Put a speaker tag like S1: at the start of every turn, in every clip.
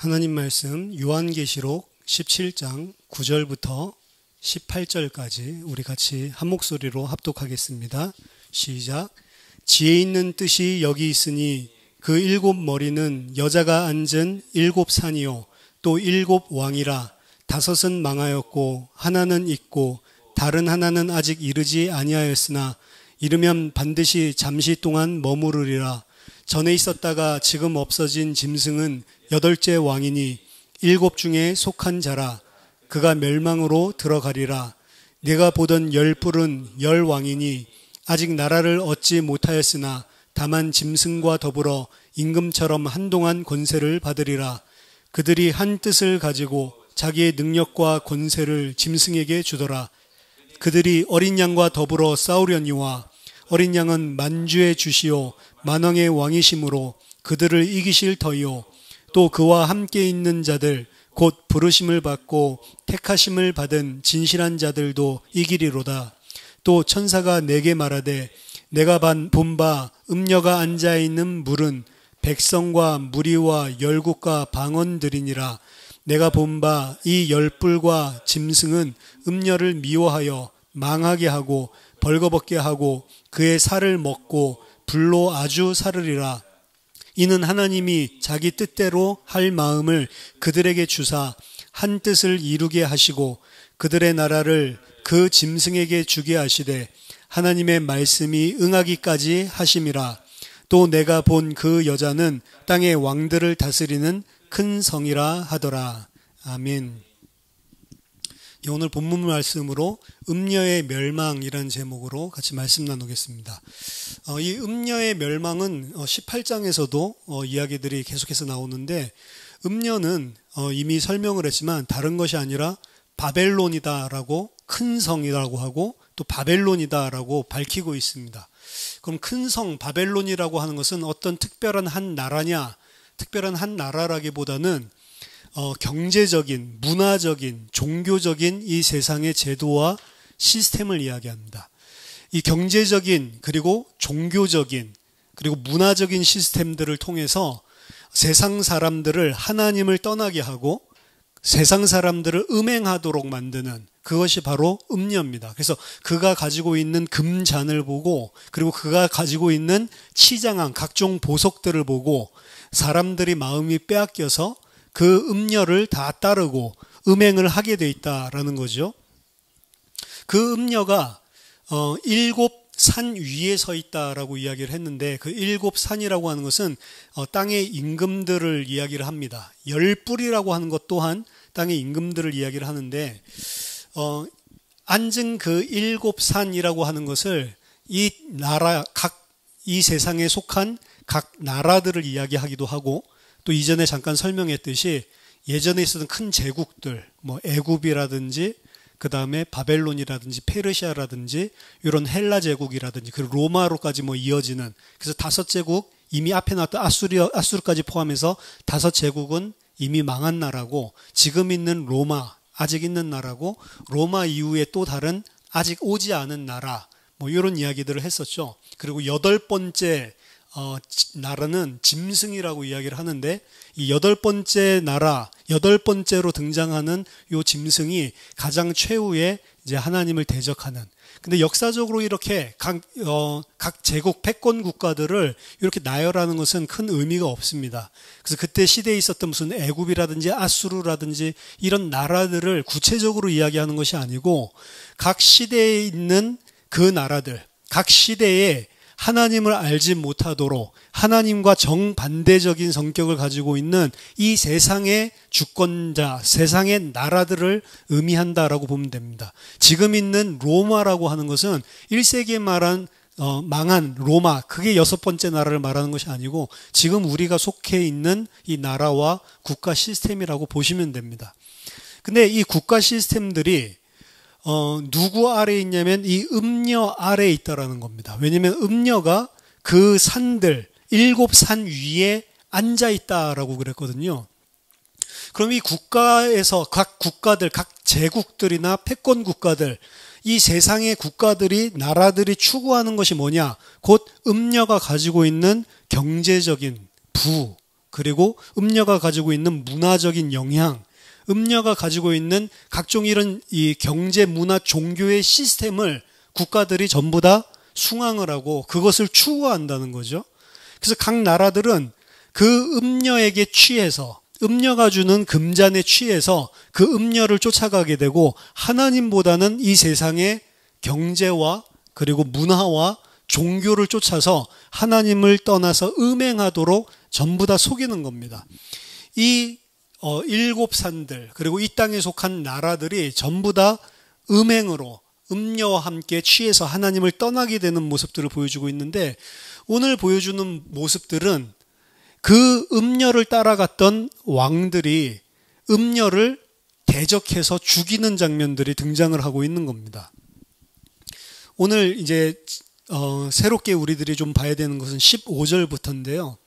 S1: 하나님 말씀 요한계시록 17장 9절부터 18절까지 우리 같이 한 목소리로 합독하겠습니다. 시작. 지혜 있는 뜻이 여기 있으니 그 일곱 머리는 여자가 앉은 일곱 산이요 또 일곱 왕이라. 다섯은 망하였고 하나는 있고 다른 하나는 아직 이르지 아니하였으나 이르면 반드시 잠시 동안 머무르리라. 전에 있었다가 지금 없어진 짐승은 여덟째 왕이니 일곱 중에 속한 자라. 그가 멸망으로 들어가리라. 내가 보던 열 뿔은 열 왕이니 아직 나라를 얻지 못하였으나 다만 짐승과 더불어 임금처럼 한동안 권세를 받으리라. 그들이 한 뜻을 가지고 자기의 능력과 권세를 짐승에게 주더라. 그들이 어린 양과 더불어 싸우려니와 어린 양은 만주의 주시오 만왕의 왕이심으로 그들을 이기실 터이요 또 그와 함께 있는 자들 곧 부르심을 받고 택하심을 받은 진실한 자들도 이기리로다. 또 천사가 내게 말하되 내가 본 바 음녀가 앉아있는 물은 백성과 무리와 열국과 방언들이니라. 내가 본 바 이 열뿔과 짐승은 음녀를 미워하여 망하게 하고 벌거벗게 하고 그의 살을 먹고 불로 아주 사르리라. 이는 하나님이 자기 뜻대로 할 마음을 그들에게 주사 한 뜻을 이루게 하시고 그들의 나라를 그 짐승에게 주게 하시되 하나님의 말씀이 응하기까지 하심이라. 또 내가 본 그 여자는 땅의 왕들을 다스리는 큰 성이라 하더라. 아멘. 오늘 본문 말씀으로 음녀의 멸망이라는 제목으로 같이 말씀 나누겠습니다. 이 음녀의 멸망은 18장에서도 이야기들이 계속해서 나오는데 음녀는 이미 설명을 했지만 다른 것이 아니라 바벨론이다라고 큰 성이라고 하고 또 바벨론이다라고 밝히고 있습니다. 그럼 큰 성 바벨론이라고 하는 것은 어떤 특별한 한 나라냐? 특별한 한 나라라기보다는 경제적인, 문화적인, 종교적인 이 세상의 제도와 시스템을 이야기합니다. 이 경제적인 그리고 종교적인 그리고 문화적인 시스템들을 통해서 세상 사람들을 하나님을 떠나게 하고 세상 사람들을 음행하도록 만드는 그것이 바로 음녀입니다. 그래서 그가 가지고 있는 금잔을 보고 그리고 그가 가지고 있는 치장한 각종 보석들을 보고 사람들이 마음이 빼앗겨서 그 음녀를 다 따르고 음행을 하게 돼 있다라는 거죠. 그 음녀가 일곱 산 위에 서 있다라고 이야기를 했는데 그 일곱 산이라고 하는 것은 땅의 임금들을 이야기를 합니다. 열 뿔이라고 하는 것 또한 땅의 임금들을 이야기를 하는데 앉은 그 일곱 산이라고 하는 것을 이 나라 이 세상에 속한 각 나라들을 이야기하기도 하고 또 이전에 잠깐 설명했듯이 예전에 있었던 큰 제국들, 뭐 애굽이라든지 그 다음에 바벨론이라든지 페르시아라든지 이런 헬라 제국이라든지 그리고 로마로까지 뭐 이어지는 그래서 다섯 제국 이미 앞에 나왔던 아수르까지 포함해서 다섯 제국은 이미 망한 나라고 지금 있는 로마 아직 있는 나라고 로마 이후에 또 다른 아직 오지 않은 나라 뭐 이런 이야기들을 했었죠. 그리고 여덟 번째 나라는 짐승이라고 이야기를 하는데 이 여덟 번째 나라, 여덟 번째로 등장하는 요 짐승이 가장 최후의 이제 하나님을 대적하는. 근데 역사적으로 이렇게 각 제국 패권 국가들을 이렇게 나열하는 것은 큰 의미가 없습니다. 그래서 그때 시대에 있었던 무슨 애굽이라든지 아수르라든지 이런 나라들을 구체적으로 이야기하는 것이 아니고 각 시대에 있는 그 나라들, 각 시대에 하나님을 알지 못하도록 하나님과 정반대적인 성격을 가지고 있는 이 세상의 주권자, 세상의 나라들을 의미한다라고 보면 됩니다. 지금 있는 로마라고 하는 것은 1세기에 말한 망한 로마, 그게 여섯 번째 나라를 말하는 것이 아니고 지금 우리가 속해 있는 이 나라와 국가 시스템이라고 보시면 됩니다. 근데 이 국가 시스템들이 누구 아래에 있냐면 이 음녀 아래에 있다라는 겁니다. 왜냐하면 음녀가 그 산들, 일곱 산 위에 앉아 있다라고 그랬거든요. 그럼 이 국가에서 각 국가들, 각 제국들이나 패권 국가들, 이 세상의 국가들이, 나라들이 추구하는 것이 뭐냐? 곧 음녀가 가지고 있는 경제적인 부, 그리고 음녀가 가지고 있는 문화적인 영향, 음녀가 가지고 있는 각종 이런 이 경제, 문화, 종교의 시스템을 국가들이 전부 다 숭앙을 하고 그것을 추구한다는 거죠. 그래서 각 나라들은 그 음녀에게 취해서, 음녀가 주는 금잔에 취해서 그 음녀를 쫓아가게 되고 하나님보다는 이 세상의 경제와 그리고 문화와 종교를 쫓아서 하나님을 떠나서 음행하도록 전부 다 속이는 겁니다. 이 일곱 산들 그리고 이 땅에 속한 나라들이 전부 다 음행으로 음녀와 함께 취해서 하나님을 떠나게 되는 모습들을 보여주고 있는데, 오늘 보여주는 모습들은 그 음녀를 따라갔던 왕들이 음녀를 대적해서 죽이는 장면들이 등장을 하고 있는 겁니다. 오늘 이제 새롭게 우리들이 좀 봐야 되는 것은 15절부터인데요.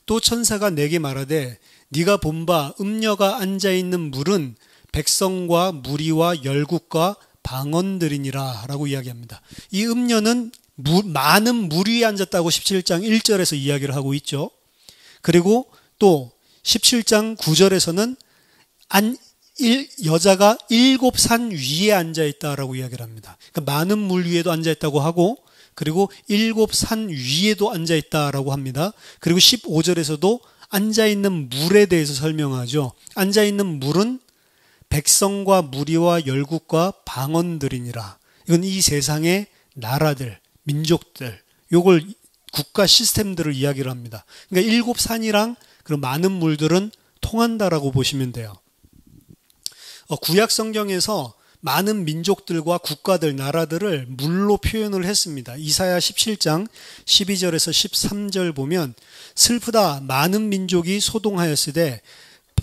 S1: 또 천사가 내게 말하되 네가 본 바 음녀가 앉아있는 물은 백성과 무리와 열국과 방언들이니라 라고 이야기합니다. 이 음녀는 많은 물 위에 앉았다고 17장 1절에서 이야기를 하고 있죠. 그리고 또 17장 9절에서는 여자가 7산 위에 앉아있다라고 이야기를 합니다. 그러니까 많은 물 위에도 앉아있다고 하고, 그리고 7산 위에도 앉아있다라고 합니다. 그리고 15절에서도 앉아있는 물에 대해서 설명하죠. 앉아있는 물은 백성과 무리와 열국과 방언들이니라. 이건 이 세상의 나라들, 민족들, 요걸 국가 시스템들을 이야기를 합니다. 그러니까 7산이랑 그런 많은 물들은 통한다라고 보시면 돼요. 구약 성경에서 많은 민족들과 국가들, 나라들을 물로 표현을 했습니다. 이사야 17장 12절에서 13절 보면 슬프다 많은 민족이 소동하였으되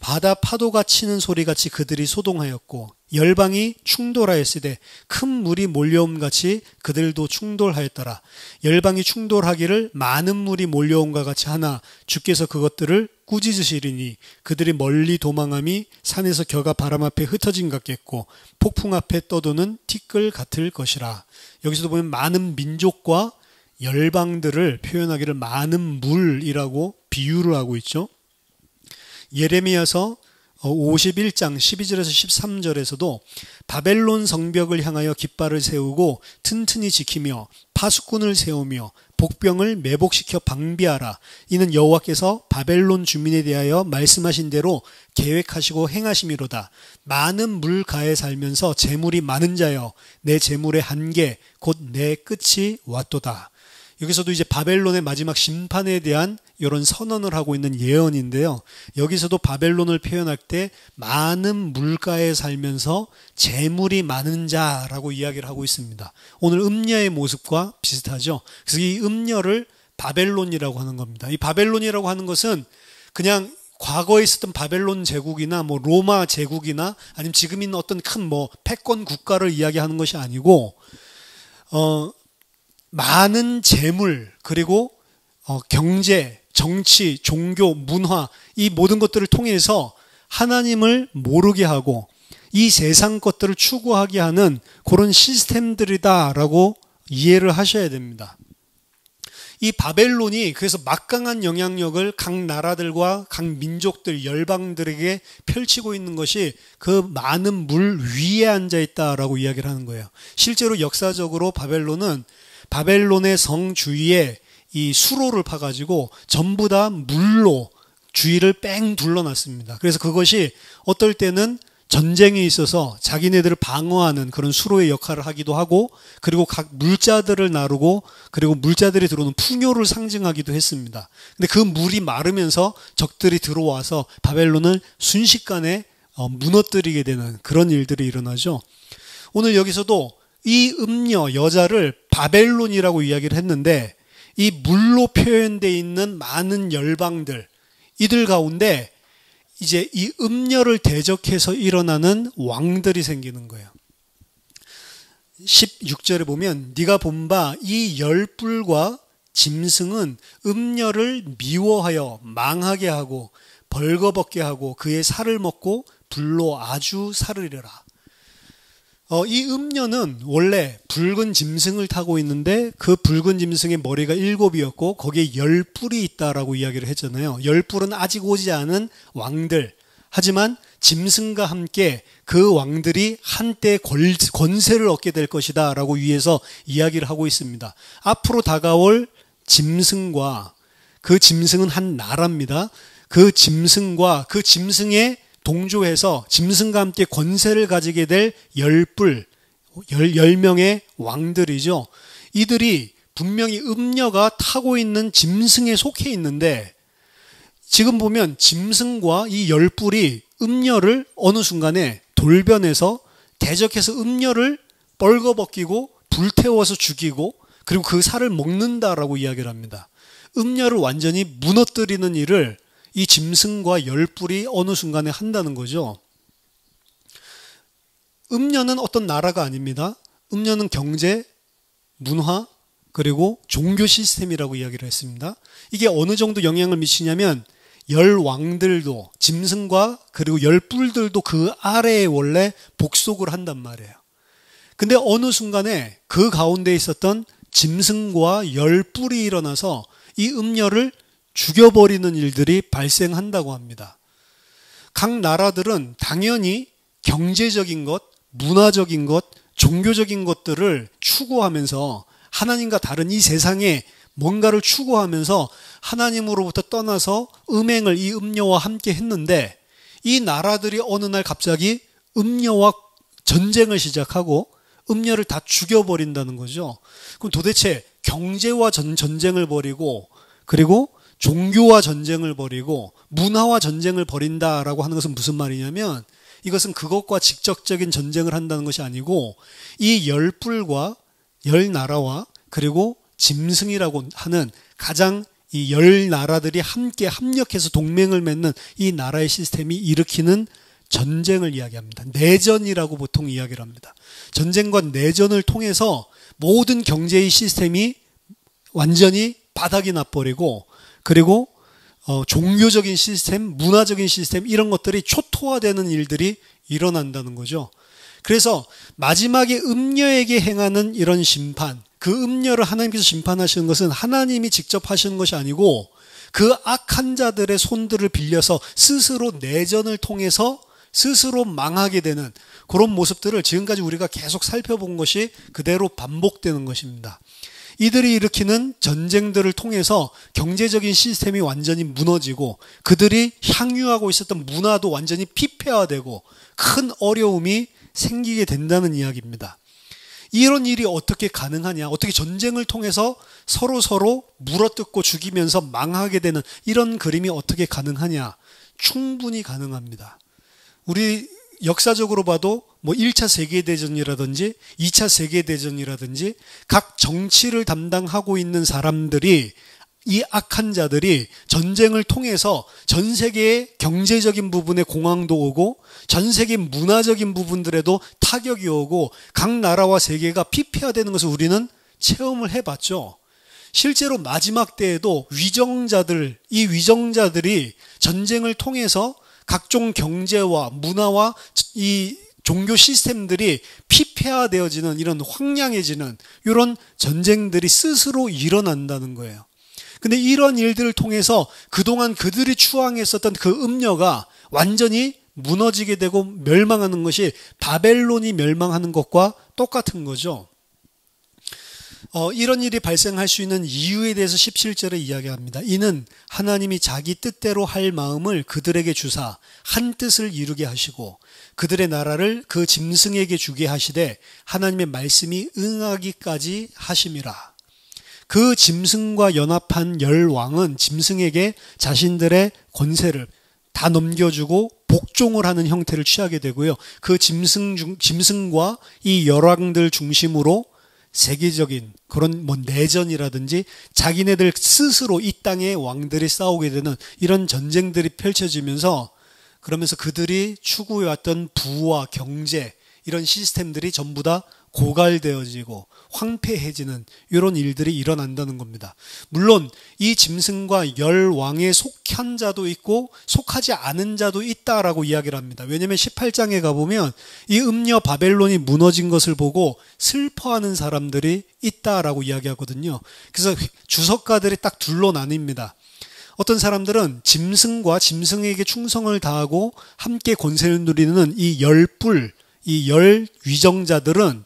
S1: 바다 파도가 치는 소리같이 그들이 소동하였고 열방이 충돌하였으되 큰 물이 몰려옴같이 그들도 충돌하였더라. 열방이 충돌하기를 많은 물이 몰려온과 같이 하나 주께서 그것들을 꾸짖으시리니 그들이 멀리 도망함이 산에서 겨가 바람 앞에 흩어진 같겠고 폭풍 앞에 떠도는 티끌 같을 것이라. 여기서도 보면 많은 민족과 열방들을 표현하기를 많은 물이라고 비유를 하고 있죠. 예레미야서 51장 12절에서 13절에서도 바벨론 성벽을 향하여 깃발을 세우고 튼튼히 지키며 파수꾼을 세우며 복병을 매복시켜 방비하라. 이는 여호와께서 바벨론 주민에 대하여 말씀하신 대로 계획하시고 행하심이로다. 많은 물가에 살면서 재물이 많은 자여 내 재물의 한계 곧 내 끝이 왔도다. 여기서도 이제 바벨론의 마지막 심판에 대한 이런 선언을 하고 있는 예언인데요. 여기서도 바벨론을 표현할 때 많은 물가에 살면서 재물이 많은 자라고 이야기를 하고 있습니다. 오늘 음녀의 모습과 비슷하죠. 그래서 이 음녀를 바벨론이라고 하는 겁니다. 이 바벨론이라고 하는 것은 그냥 과거에 있었던 바벨론 제국이나 뭐 로마 제국이나 아니면 지금 있는 어떤 큰 뭐 패권 국가를 이야기하는 것이 아니고 많은 재물 그리고 경제, 정치, 종교, 문화 이 모든 것들을 통해서 하나님을 모르게 하고 이 세상 것들을 추구하게 하는 그런 시스템들이다라고 이해를 하셔야 됩니다. 이 바벨론이 그래서 막강한 영향력을 각 나라들과 각 민족들, 열방들에게 펼치고 있는 것이 그 많은 물 위에 앉아있다라고 이야기를 하는 거예요. 실제로 역사적으로 바벨론의 성 주위에 이 수로를 파가지고 전부 다 물로 주위를 뺑 둘러놨습니다. 그래서 그것이 어떨 때는 전쟁에 있어서 자기네들을 방어하는 그런 수로의 역할을 하기도 하고, 그리고 각 물자들을 나르고, 그리고 물자들이 들어오는 풍요를 상징하기도 했습니다. 근데 그 물이 마르면서 적들이 들어와서 바벨론을 순식간에 무너뜨리게 되는 그런 일들이 일어나죠. 오늘 여기서도 이 음녀 여자를 바벨론이라고 이야기를 했는데, 이 물로 표현되어 있는 많은 열방들, 이들 가운데 이제 이 음녀를 대적해서 일어나는 왕들이 생기는 거예요. 16절에 보면 네가 본 바 이 열불과 짐승은 음녀를 미워하여 망하게 하고 벌거벗게 하고 그의 살을 먹고 불로 아주 사르리라. 이 음녀는 원래 붉은 짐승을 타고 있는데 그 붉은 짐승의 머리가 7이었고 거기에 10뿔이 있다라고 이야기를 했잖아요. 10뿔은 아직 오지 않은 왕들. 하지만 짐승과 함께 그 왕들이 한때 권세를 얻게 될 것이다 라고 위에서 이야기를 하고 있습니다. 앞으로 다가올 짐승과 그 짐승은 한 나라입니다. 그 짐승과 그 짐승의 동조해서 짐승과 함께 권세를 가지게 될 10명의 왕들이죠. 이들이 분명히 음녀가 타고 있는 짐승에 속해 있는데 지금 보면 짐승과 이 10뿔이 음녀를 어느 순간에 돌변해서 대적해서 음녀를 뻘거벗기고 불태워서 죽이고 그리고 그 살을 먹는다라고 이야기를 합니다. 음녀를 완전히 무너뜨리는 일을 이 짐승과 10뿔이 어느 순간에 한다는 거죠. 음녀는 어떤 나라가 아닙니다. 음녀는 경제, 문화, 그리고 종교 시스템이라고 이야기를 했습니다. 이게 어느 정도 영향을 미치냐면 10왕들도 짐승과 그리고 10뿔들도 그 아래에 원래 복속을 한단 말이에요. 근데 어느 순간에 그 가운데 있었던 짐승과 10뿔이 일어나서 이 음녀를 죽여버리는 일들이 발생한다고 합니다. 각 나라들은 당연히 경제적인 것, 문화적인 것, 종교적인 것들을 추구하면서 하나님과 다른 이 세상에 뭔가를 추구하면서 하나님으로부터 떠나서 음행을 이 음녀와 함께 했는데 이 나라들이 어느 날 갑자기 음녀와 전쟁을 시작하고 음녀를 다 죽여버린다는 거죠. 그럼 도대체 경제와 전쟁을 벌이고 그리고 종교와 전쟁을 벌이고 문화와 전쟁을 벌인다라고 하는 것은 무슨 말이냐면 이것은 그것과 직접적인 전쟁을 한다는 것이 아니고 이 10뿔과 10나라와 그리고 짐승이라고 하는 가장 이 10나라들이 함께 합력해서 동맹을 맺는 이 나라의 시스템이 일으키는 전쟁을 이야기합니다. 내전이라고 보통 이야기를 합니다. 전쟁과 내전을 통해서 모든 경제의 시스템이 완전히 바닥이 나버리고 그리고 종교적인 시스템, 문화적인 시스템 이런 것들이 초토화되는 일들이 일어난다는 거죠. 그래서 마지막에 음녀에게 행하는 이런 심판, 그 음녀를 하나님께서 심판하시는 것은 하나님이 직접 하시는 것이 아니고 그 악한 자들의 손들을 빌려서 스스로 내전을 통해서 스스로 망하게 되는 그런 모습들을 지금까지 우리가 계속 살펴본 것이 그대로 반복되는 것입니다. 이들이 일으키는 전쟁들을 통해서 경제적인 시스템이 완전히 무너지고 그들이 향유하고 있었던 문화도 완전히 피폐화되고 큰 어려움이 생기게 된다는 이야기입니다. 이런 일이 어떻게 가능하냐? 어떻게 전쟁을 통해서 서로 물어뜯고 죽이면서 망하게 되는 이런 그림이 어떻게 가능하냐? 충분히 가능합니다. 우리 역사적으로 봐도 뭐 1차 세계대전이라든지 2차 세계대전이라든지 각 정치를 담당하고 있는 사람들이 이 악한 자들이 전쟁을 통해서 전 세계의 경제적인 부분에 공황도 오고 전 세계 문화적인 부분들에도 타격이 오고 각 나라와 세계가 피폐화되는 것을 우리는 체험을 해봤죠. 실제로 마지막 때에도 이 위정자들이 전쟁을 통해서 각종 경제와 문화와 이 종교 시스템들이 피폐화되어지는 이런 황량해지는 이런 전쟁들이 스스로 일어난다는 거예요. 근데 이런 일들을 통해서 그동안 그들이 추앙했었던 그 음녀가 완전히 무너지게 되고 멸망하는 것이 바벨론이 멸망하는 것과 똑같은 거죠. 이런 일이 발생할 수 있는 이유에 대해서 17절에 이야기합니다. 이는 하나님이 자기 뜻대로 할 마음을 그들에게 주사 한 뜻을 이루게 하시고 그들의 나라를 그 짐승에게 주게 하시되 하나님의 말씀이 응하기까지 하심이라. 그 짐승과 연합한 10왕은 짐승에게 자신들의 권세를 다 넘겨주고 복종을 하는 형태를 취하게 되고요. 그 짐승과 이 열왕들 중심으로 세계적인 그런 뭐 내전이라든지 자기네들 스스로 이 땅의 왕들이 싸우게 되는 이런 전쟁들이 펼쳐지면서 그러면서 그들이 추구해왔던 부와 경제 이런 시스템들이 전부 다 고갈되어지고 황폐해지는 이런 일들이 일어난다는 겁니다. 물론 이 짐승과 열왕에 속한 자도 있고 속하지 않은 자도 있다라고 이야기를 합니다. 왜냐하면 18장에 가보면 이 음녀 바벨론이 무너진 것을 보고 슬퍼하는 사람들이 있다라고 이야기하거든요. 그래서 주석가들이 딱 둘로 나뉩니다. 어떤 사람들은 짐승과 짐승에게 충성을 다하고 함께 권세를 누리는 이 열뿔, 이 열 위정자들은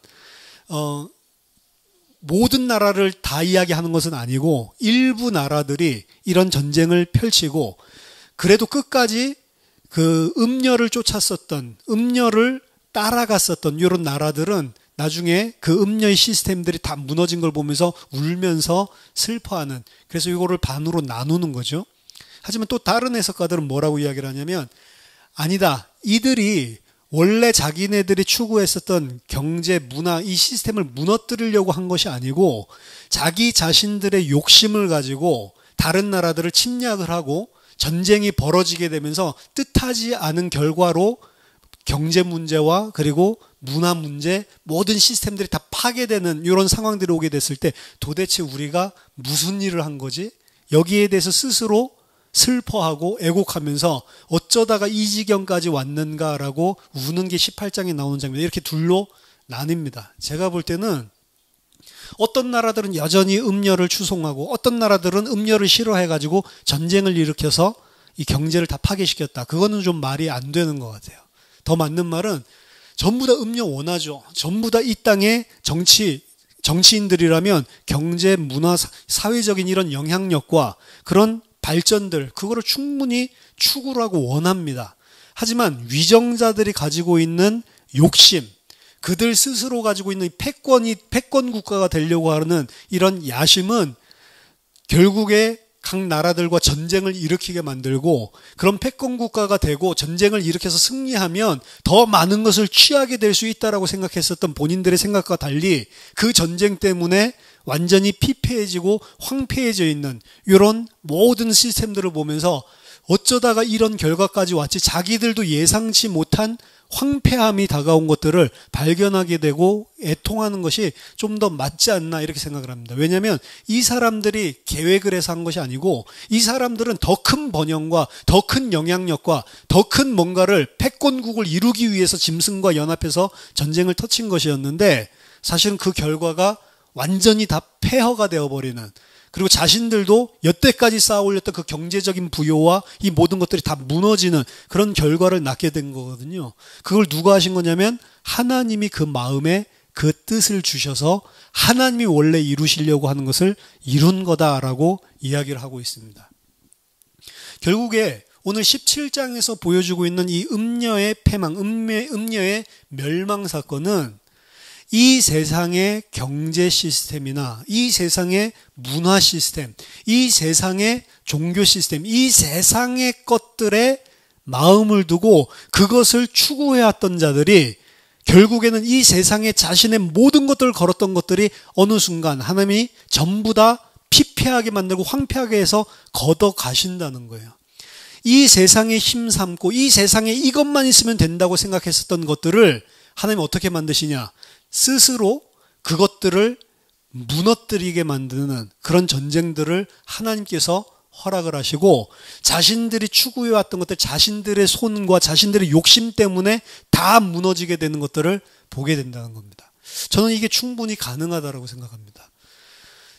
S1: 모든 나라를 다 이야기하는 것은 아니고 일부 나라들이 이런 전쟁을 펼치고 그래도 끝까지 그 음녀를 쫓았었던, 음녀를 따라갔었던 이런 나라들은 나중에 그 음녀의 시스템들이 다 무너진 걸 보면서 울면서 슬퍼하는, 그래서 이거를 반으로 나누는 거죠. 하지만 또 다른 해석가들은 뭐라고 이야기를 하냐면, 아니다, 이들이 원래 자기네들이 추구했었던 경제, 문화, 이 시스템을 무너뜨리려고 한 것이 아니고 자기 자신들의 욕심을 가지고 다른 나라들을 침략을 하고 전쟁이 벌어지게 되면서 뜻하지 않은 결과로 경제 문제와 그리고 문화 문제, 모든 시스템들이 다 파괴되는 이런 상황들이 오게 됐을 때 도대체 우리가 무슨 일을 한 거지? 여기에 대해서 스스로 슬퍼하고 애곡하면서 어쩌다가 이 지경까지 왔는가라고 우는 게 18장에 나오는 장면, 이렇게 둘로 나뉩니다. 제가 볼 때는 어떤 나라들은 여전히 음녀를 추송하고 어떤 나라들은 음녀를 싫어해가지고 전쟁을 일으켜서 이 경제를 다 파괴시켰다. 그거는 좀 말이 안 되는 것 같아요. 더 맞는 말은 전부 다 음녀 원하죠. 전부 다 이 땅의 정치인들이라면 경제, 문화, 사회적인 이런 영향력과 그런 발전들, 그거를 충분히 추구를 하고 원합니다. 하지만 위정자들이 가지고 있는 욕심, 그들 스스로 가지고 있는 패권 국가가 되려고 하는 이런 야심은 결국에 각 나라들과 전쟁을 일으키게 만들고, 그런 패권 국가가 되고 전쟁을 일으켜서 승리하면 더 많은 것을 취하게 될 수 있다라고 생각했었던 본인들의 생각과 달리 그 전쟁 때문에 완전히 피폐해지고 황폐해져 있는 이런 모든 시스템들을 보면서 어쩌다가 이런 결과까지 왔지, 자기들도 예상치 못한 황폐함이 다가온 것들을 발견하게 되고 애통하는 것이 좀 더 맞지 않나, 이렇게 생각을 합니다. 왜냐하면 이 사람들이 계획을 해서 한 것이 아니고 이 사람들은 더 큰 번영과 더 큰 영향력과 더 큰 뭔가를, 패권국을 이루기 위해서 짐승과 연합해서 전쟁을 터친 것이었는데, 사실은 그 결과가 완전히 다 폐허가 되어버리는, 그리고 자신들도 여태까지 쌓아올렸던 그 경제적인 부요와 이 모든 것들이 다 무너지는 그런 결과를 낳게 된 거거든요. 그걸 누가 하신 거냐면 하나님이 그 마음에 그 뜻을 주셔서 하나님이 원래 이루시려고 하는 것을 이룬 거다라고 이야기를 하고 있습니다. 결국에 오늘 17장에서 보여주고 있는 이 음녀의 패망, 음녀의 멸망 사건은 이 세상의 경제 시스템이나 이 세상의 문화 시스템, 이 세상의 종교 시스템, 이 세상의 것들에 마음을 두고 그것을 추구해왔던 자들이 결국에는 이 세상에 자신의 모든 것들을 걸었던 것들이 어느 순간 하나님이 전부 다 피폐하게 만들고 황폐하게 해서 걷어 가신다는 거예요. 이 세상에 힘삼고 이 세상에 이것만 있으면 된다고 생각했었던 것들을 하나님이 어떻게 만드시냐? 스스로 그것들을 무너뜨리게 만드는 그런 전쟁들을 하나님께서 허락을 하시고, 자신들이 추구해왔던 것들, 자신들의 손과 자신들의 욕심 때문에 다 무너지게 되는 것들을 보게 된다는 겁니다. 저는 이게 충분히 가능하다고 생각합니다.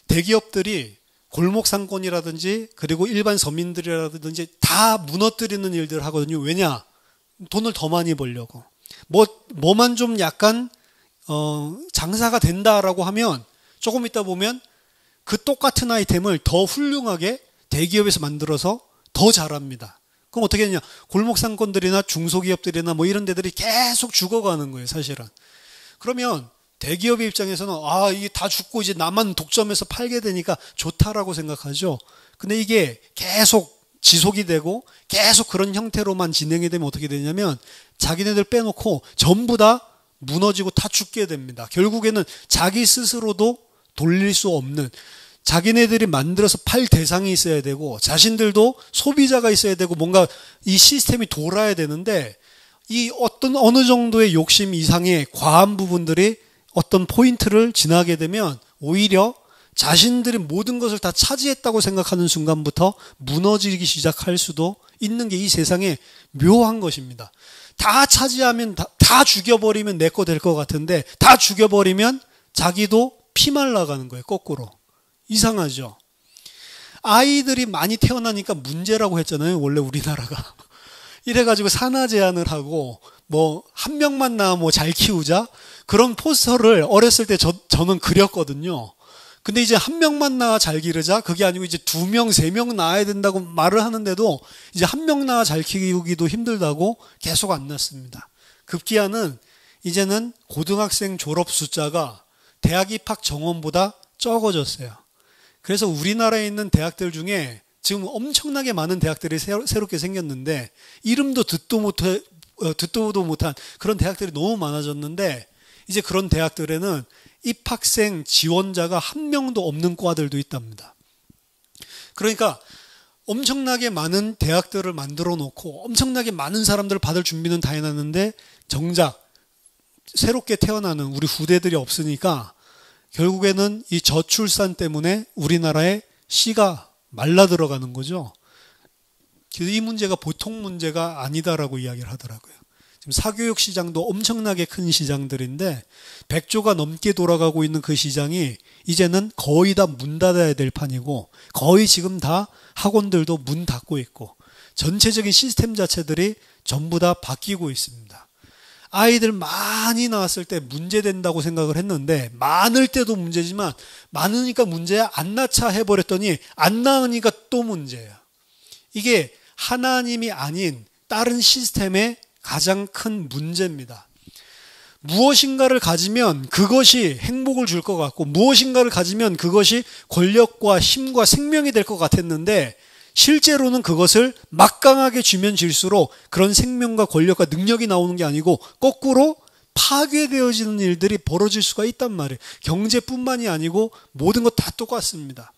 S1: 대기업들이 골목상권이라든지 그리고 일반 서민들이라든지 다 무너뜨리는 일들을 하거든요. 왜냐? 돈을 더 많이 벌려고. 뭐만 좀 약간 장사가 된다라고 하면 조금 있다 보면 그 똑같은 아이템을 더 훌륭하게 대기업에서 만들어서 더 잘합니다. 그럼 어떻게 되냐? 골목상권들이나 중소기업들이나 뭐 이런 데들이 계속 죽어가는 거예요, 사실은. 그러면 대기업의 입장에서는 이게 다 죽고 이제 나만 독점해서 팔게 되니까 좋다라고 생각하죠. 근데 이게 계속 지속이 되고 계속 그런 형태로만 진행이 되면 어떻게 되냐면 자기네들 빼놓고 전부 다 무너지고 다 죽게 됩니다. 결국에는 자기 스스로도 돌릴 수 없는, 자기네들이 만들어서 팔 대상이 있어야 되고 자신들도 소비자가 있어야 되고 뭔가 이 시스템이 돌아야 되는데 이 어느 정도의 욕심 이상의 과한 부분들이 어떤 포인트를 지나게 되면 오히려 자신들이 모든 것을 다 차지했다고 생각하는 순간부터 무너지기 시작할 수도 있는 게 이 세상의 묘한 것입니다. 다 차지하면 다 죽여버리면 내 거 될 것 같은데 다 죽여버리면 자기도 피말라가는 거예요. 거꾸로. 이상하죠. 아이들이 많이 태어나니까 문제라고 했잖아요. 원래 우리나라가. 이래가지고 산하 제한을 하고 뭐 한 명만 낳아 뭐 잘 키우자 그런 포스터를 어렸을 때 저는 그렸거든요. 근데 이제 한 명만 낳아 잘 기르자 그게 아니고 이제 2명, 3명 낳아야 된다고 말을 하는데도 이제 한 명 낳아 잘 키우기도 힘들다고 계속 안 낳습니다. 급기야는 이제는 고등학생 졸업 숫자가 대학 입학 정원보다 적어졌어요. 그래서 우리나라에 있는 대학들 중에 지금 엄청나게 많은 대학들이 새롭게 생겼는데 이름도 듣도 못한 그런 대학들이 너무 많아졌는데 이제 그런 대학들에는 입학생 지원자가 한 명도 없는 과들도 있답니다. 그러니까 엄청나게 많은 대학들을 만들어 놓고 엄청나게 많은 사람들을 받을 준비는 다 해놨는데 정작 새롭게 태어나는 우리 후대들이 없으니까 결국에는 이 저출산 때문에 우리나라의 씨가 말라 들어가는 거죠. 이 문제가 보통 문제가 아니다라고 이야기를 하더라고요. 지금 사교육 시장도 엄청나게 큰 시장들인데 100조가 넘게 돌아가고 있는 그 시장이 이제는 거의 다 문 닫아야 될 판이고 거의 지금 다 학원들도 문 닫고 있고 전체적인 시스템 자체들이 전부 다 바뀌고 있습니다. 아이들 많이 나왔을 때 문제된다고 생각을 했는데 많을 때도 문제지만 많으니까 문제야 안 낳자 해버렸더니 안 낳으니까 또 문제야. 이게 하나님이 아닌 다른 시스템의 가장 큰 문제입니다. 무엇인가를 가지면 그것이 행복을 줄 것 같고 무엇인가를 가지면 그것이 권력과 힘과 생명이 될 것 같았는데 실제로는 그것을 막강하게 주면 줄수록 그런 생명과 권력과 능력이 나오는 게 아니고 거꾸로 파괴되어지는 일들이 벌어질 수가 있단 말이에요. 경제뿐만이 아니고 모든 것 다 똑같습니다.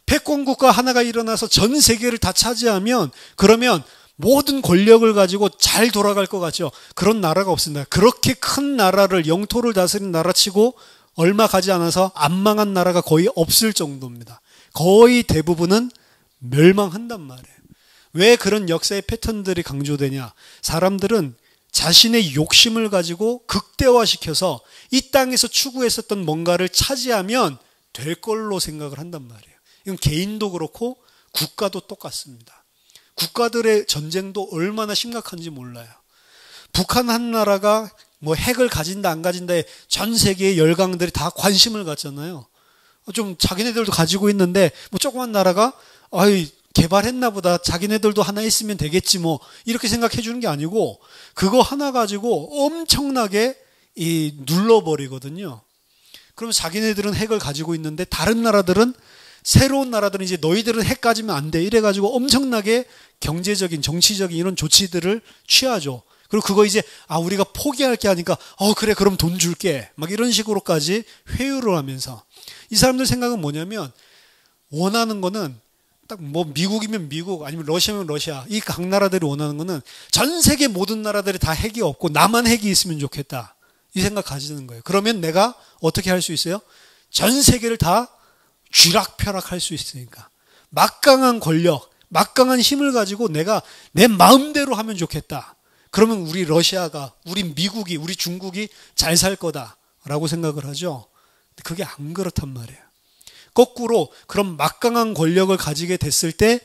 S1: 패권국가 하나가 일어나서 전 세계를 다 차지하면 그러면 모든 권력을 가지고 잘 돌아갈 것 같죠. 그런 나라가 없습니다. 그렇게 큰 나라를 영토를 다스린 나라치고 얼마 가지 않아서 안 망한 나라가 거의 없을 정도입니다. 거의 대부분은 멸망한단 말이에요. 왜 그런 역사의 패턴들이 강조되냐? 사람들은 자신의 욕심을 가지고 극대화시켜서 이 땅에서 추구했었던 뭔가를 차지하면 될 걸로 생각을 한단 말이에요. 이건 개인도 그렇고 국가도 똑같습니다. 국가들의 전쟁도 얼마나 심각한지 몰라요. 북한 한 나라가 뭐 핵을 가진다 안 가진다에 전 세계의 열강들이 다 관심을 갖잖아요. 좀 자기네들도 가지고 있는데 뭐 조그만 나라가 개발했나 보다 자기네들도 하나 있으면 되겠지 뭐 이렇게 생각해 주는 게 아니고 그거 하나 가지고 엄청나게 눌러버리거든요. 그러면 자기네들은 핵을 가지고 있는데 다른 나라들은 새로운 나라들은 이제 너희들은 핵 가지면 안 돼 이래가지고 엄청나게 경제적인 정치적인 이런 조치들을 취하죠. 그리고 그거 이제 우리가 포기할게 하니까 그래 그럼 돈 줄게 막 이런 식으로까지 회유를 하면서 이 사람들 생각은 뭐냐면 원하는 거는 딱 뭐 미국이면 미국 아니면 러시아면 러시아 이 각 나라들이 원하는 거는 전 세계 모든 나라들이 다 핵이 없고 나만 핵이 있으면 좋겠다 이 생각 가지는 거예요. 그러면 내가 어떻게 할 수 있어요? 전 세계를 다 쥐락펴락할 수 있으니까 막강한 권력, 막강한 힘을 가지고 내가 내 마음대로 하면 좋겠다. 그러면 우리 러시아가, 우리 미국이, 우리 중국이 잘 살 거다라고 생각을 하죠. 근데 그게 안 그렇단 말이에요. 거꾸로 그런 막강한 권력을 가지게 됐을 때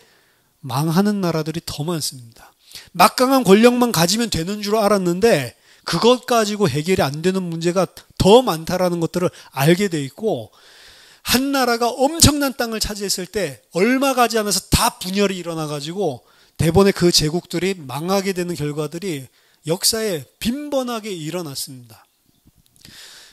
S1: 망하는 나라들이 더 많습니다. 막강한 권력만 가지면 되는 줄 알았는데 그것 가지고 해결이 안 되는 문제가 더 많다라는 것들을 알게 돼 있고 한 나라가 엄청난 땅을 차지했을 때 얼마 가지 않아서 다 분열이 일어나가지고 대번에 그 제국들이 망하게 되는 결과들이 역사에 빈번하게 일어났습니다.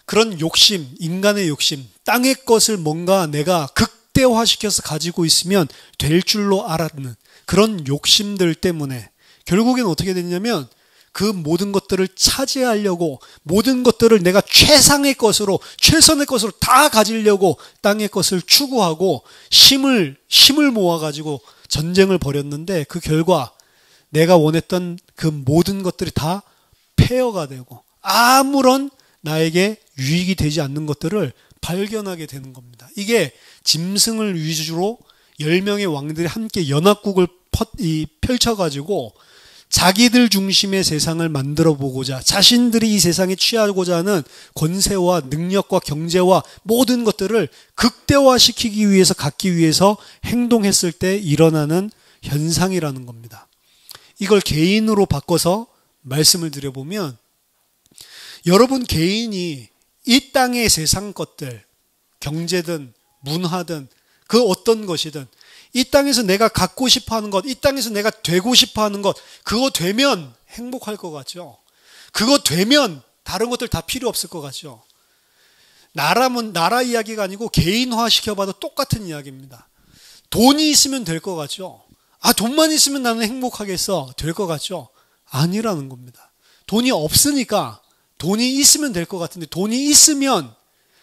S1: 그런 욕심, 인간의 욕심, 땅의 것을 뭔가 내가 극대화시켜서 가지고 있으면 될 줄로 알았는 그런 욕심들 때문에 결국엔 어떻게 됐냐면 그 모든 것들을 차지하려고 모든 것들을 내가 최상의 것으로 최선의 것으로 다 가지려고 땅의 것을 추구하고 힘을 모아가지고 전쟁을 벌였는데 그 결과 내가 원했던 그 모든 것들이 다 폐허가 되고 아무런 나에게 유익이 되지 않는 것들을 발견하게 되는 겁니다. 이게 짐승을 위주로 10명의 왕들이 함께 연합국을 펼쳐가지고 자기들 중심의 세상을 만들어 보고자, 자신들이 이 세상에 취하고자 하는 권세와 능력과 경제와 모든 것들을 극대화시키기 위해서, 갖기 위해서 행동했을 때 일어나는 현상이라는 겁니다. 이걸 개인으로 바꿔서 말씀을 드려보면, 여러분 개인이 이 땅의 세상 것들, 경제든 문화든 그 어떤 것이든 이 땅에서 내가 갖고 싶어 하는 것, 이 땅에서 내가 되고 싶어 하는 것, 그거 되면 행복할 것 같죠? 그거 되면 다른 것들 다 필요 없을 것 같죠? 나라 이야기가 아니고 개인화 시켜봐도 똑같은 이야기입니다. 돈이 있으면 될 것 같죠? 아, 돈만 있으면 나는 행복하겠어. 될 것 같죠? 아니라는 겁니다. 돈이 없으니까 돈이 있으면 될 것 같은데, 돈이 있으면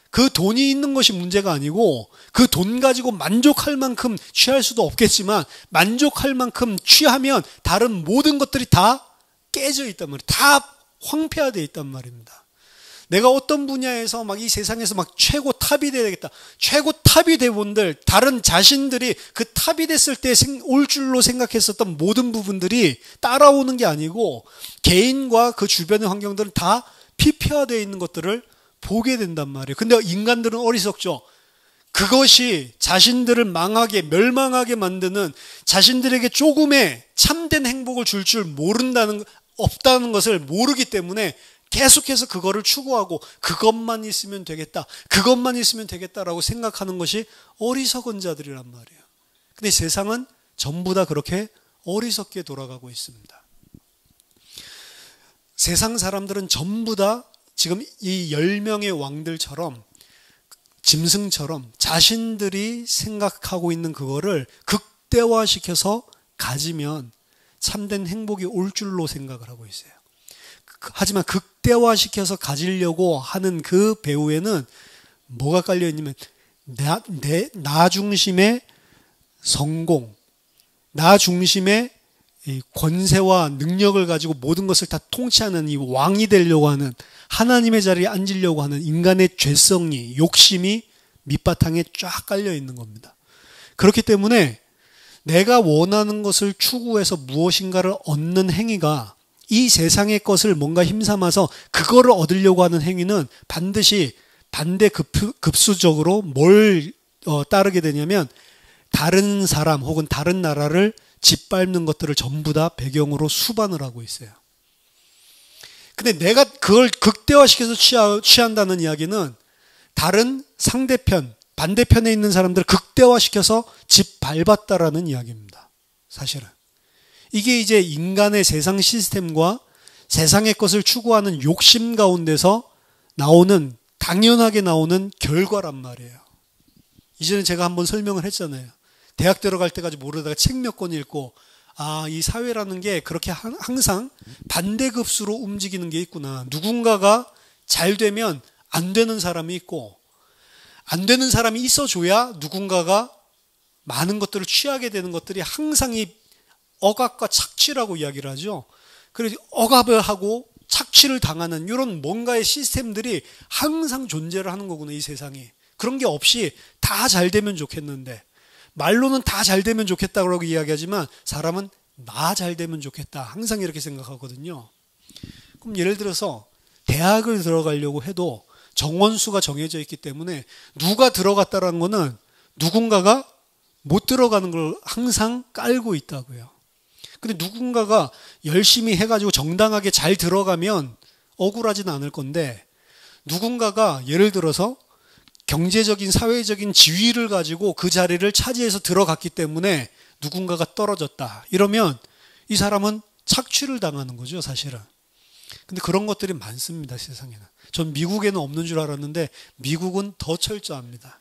S1: 그 돈이 있는 것이 문제가 아니고 그 돈 가지고 만족할 만큼 취할 수도 없겠지만 만족할 만큼 취하면 다른 모든 것들이 다 깨져 있단 말이에요. 다 황폐화되어 있단 말입니다. 내가 어떤 분야에서 막 이 세상에서 막 최고 탑이 되겠다. 최고 탑이 되본들 다른 자신들이 그 탑이 됐을 때 올 줄로 생각했었던 모든 부분들이 따라오는 게 아니고 개인과 그 주변의 환경들은 다 피폐화되어 있는 것들을 보게 된단 말이에요. 근데 인간들은 어리석죠. 그것이 자신들을 망하게, 멸망하게 만드는, 자신들에게 조금의 참된 행복을 줄 없다는 것을 모르기 때문에 계속해서 그거를 추구하고 그것만 있으면 되겠다, 그것만 있으면 되겠다라고 생각하는 것이 어리석은 자들이란 말이에요. 근데 세상은 전부 다 그렇게 어리석게 돌아가고 있습니다. 세상 사람들은 전부 다 지금 이 10명의 왕들처럼, 짐승처럼 자신들이 생각하고 있는 그거를 극대화시켜서 가지면 참된 행복이 올 줄로 생각을 하고 있어요. 하지만 극대화시켜서 가지려고 하는 그 배후에는 뭐가 깔려있냐면 나 중심의 성공, 나 중심의 이 권세와 능력을 가지고 모든 것을 다 통치하는 이 왕이 되려고 하는, 하나님의 자리에 앉으려고 하는 인간의 죄성이, 욕심이 밑바탕에 쫙 깔려 있는 겁니다. 그렇기 때문에 내가 원하는 것을 추구해서 무엇인가를 얻는 행위가, 이 세상의 것을 뭔가 힘삼아서 그거를 얻으려고 하는 행위는 반드시 급수적으로 뭘 따르게 되냐면 다른 사람 혹은 다른 나라를 짓밟는 것들을 전부 다 배경으로 수반을 하고 있어요. 근데 내가 그걸 극대화시켜서 취한다는 이야기는 다른 상대편, 반대편에 있는 사람들을 극대화시켜서 짓밟았다라는 이야기입니다. 사실은. 이게 이제 인간의 세상 시스템과 세상의 것을 추구하는 욕심 가운데서 나오는, 당연하게 나오는 결과란 말이에요. 이전에 제가 한번 설명을 했잖아요. 대학 들어갈 때까지 모르다가 책 몇 권 읽고, 아, 이 사회라는 게 그렇게 항상 반대급수로 움직이는 게 있구나. 누군가가 잘 되면 안 되는 사람이 있고, 안 되는 사람이 있어줘야 누군가가 많은 것들을 취하게 되는 것들이 항상 이 억압과 착취라고 이야기를 하죠. 그래서 억압을 하고 착취를 당하는 이런 뭔가의 시스템들이 항상 존재를 하는 거구나, 이 세상에. 그런 게 없이 다 잘 되면 좋겠는데, 말로는 다 잘 되면 좋겠다고 이야기하지만 사람은 나 잘 되면 좋겠다, 항상 이렇게 생각하거든요. 그럼 예를 들어서 대학을 들어가려고 해도 정원수가 정해져 있기 때문에 누가 들어갔다라는 거는 누군가가 못 들어가는 걸 항상 깔고 있다고요. 근데 누군가가 열심히 해가지고 정당하게 잘 들어가면 억울하지는 않을 건데, 누군가가 예를 들어서 경제적인, 사회적인 지위를 가지고 그 자리를 차지해서 들어갔기 때문에 누군가가 떨어졌다, 이러면 이 사람은 착취를 당하는 거죠, 사실은. 근데 그런 것들이 많습니다, 세상에는. 전 미국에는 없는 줄 알았는데 미국은 더 철저합니다.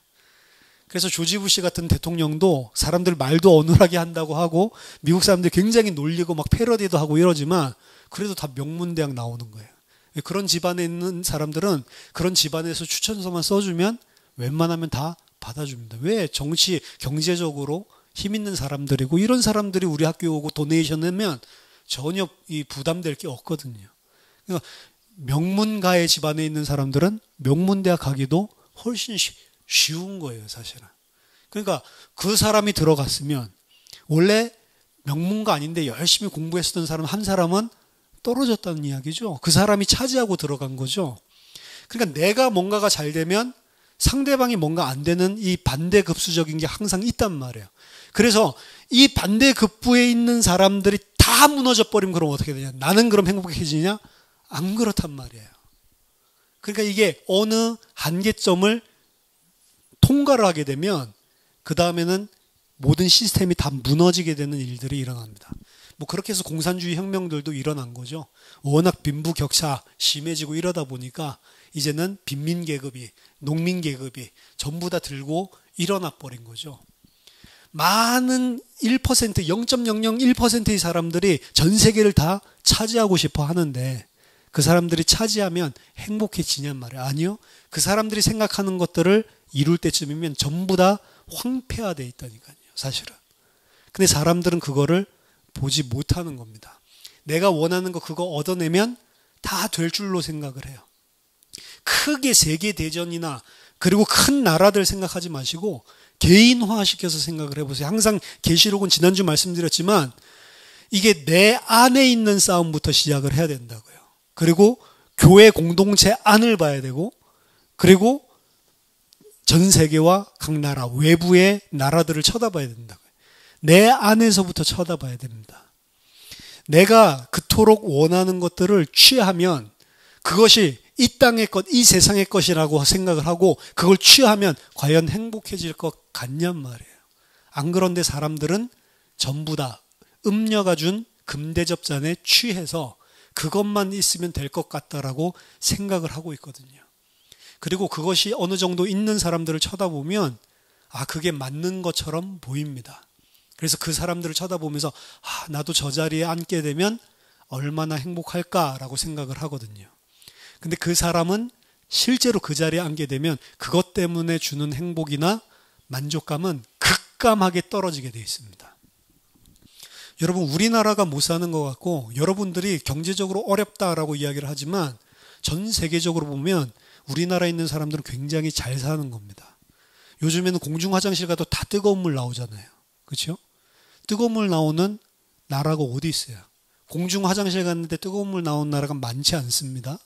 S1: 그래서 조지 부시 같은 대통령도 사람들 말도 어눌하게 한다고 하고 미국 사람들이 굉장히 놀리고 막 패러디도 하고 이러지만 그래도 다 명문대학 나오는 거예요. 그런 집안에 있는 사람들은 그런 집안에서 추천서만 써주면 웬만하면 다 받아줍니다. 왜? 정치, 경제적으로 힘 있는 사람들이고, 이런 사람들이 우리 학교에 오고 도네이션 하면 전혀 이 부담될 게 없거든요. 그러니까 명문가의 집안에 있는 사람들은 명문대학 가기도 훨씬 쉬운 거예요, 사실은. 그러니까 그 사람이 들어갔으면 원래 명문가 아닌데 열심히 공부했었던 사람 한 사람은 떨어졌다는 이야기죠. 그 사람이 차지하고 들어간 거죠. 그러니까 내가 뭔가가 잘 되면 상대방이 뭔가 안 되는 이 반대급수적인 게 항상 있단 말이에요. 그래서 이 반대급부에 있는 사람들이 다 무너져 버리면 그럼 어떻게 되냐? 나는 그럼 행복해지냐? 안 그렇단 말이에요. 그러니까 이게 어느 한계점을 통과를 하게 되면 그 다음에는 모든 시스템이 다 무너지게 되는 일들이 일어납니다. 뭐 그렇게 해서 공산주의 혁명들도 일어난 거죠. 워낙 빈부격차 심해지고 이러다 보니까 이제는 빈민계급이, 농민계급이 전부 다 들고 일어나 버린 거죠. 많은 1%, 0.001%의 사람들이 전 세계를 다 차지하고 싶어 하는데 그 사람들이 차지하면 행복해지냔 말이에요. 아니요. 그 사람들이 생각하는 것들을 이룰 때쯤이면 전부 다 황폐화되어 있다니까요. 사실은. 근데 사람들은 그거를 보지 못하는 겁니다. 내가 원하는 거 그거 얻어내면 다 될 줄로 생각을 해요. 크게 세계대전이나 그리고 큰 나라들 생각하지 마시고 개인화시켜서 생각을 해보세요. 항상 계시록은 지난주 말씀드렸지만 이게 내 안에 있는 싸움부터 시작을 해야 된다고요. 그리고 교회 공동체 안을 봐야 되고 그리고 전 세계와 각 나라, 외부의 나라들을 쳐다봐야 된다고요. 내 안에서부터 쳐다봐야 됩니다. 내가 그토록 원하는 것들을 취하면 그것이 이 땅의 것, 이 세상의 것이라고 생각을 하고 그걸 취하면 과연 행복해질 것 같냔 말이에요. 안 그런데 사람들은 전부 다 음녀가 준 금대접잔에 취해서 그것만 있으면 될 것 같다라고 생각을 하고 있거든요. 그리고 그것이 어느 정도 있는 사람들을 쳐다보면 아, 그게 맞는 것처럼 보입니다. 그래서 그 사람들을 쳐다보면서 아, 나도 저 자리에 앉게 되면 얼마나 행복할까라고 생각을 하거든요. 근데 그 사람은 실제로 그 자리에 앉게 되면 그것 때문에 주는 행복이나 만족감은 극감하게 떨어지게 되어 있습니다. 여러분, 우리나라가 못 사는 것 같고 여러분들이 경제적으로 어렵다라고 이야기를 하지만 전 세계적으로 보면 우리나라에 있는 사람들은 굉장히 잘 사는 겁니다. 요즘에는 공중 화장실 가도 다 뜨거운 물 나오잖아요. 그렇죠? 뜨거운 물 나오는 나라가 어디 있어요? 공중 화장실 갔는데 뜨거운 물 나오는 나라가 많지 않습니다.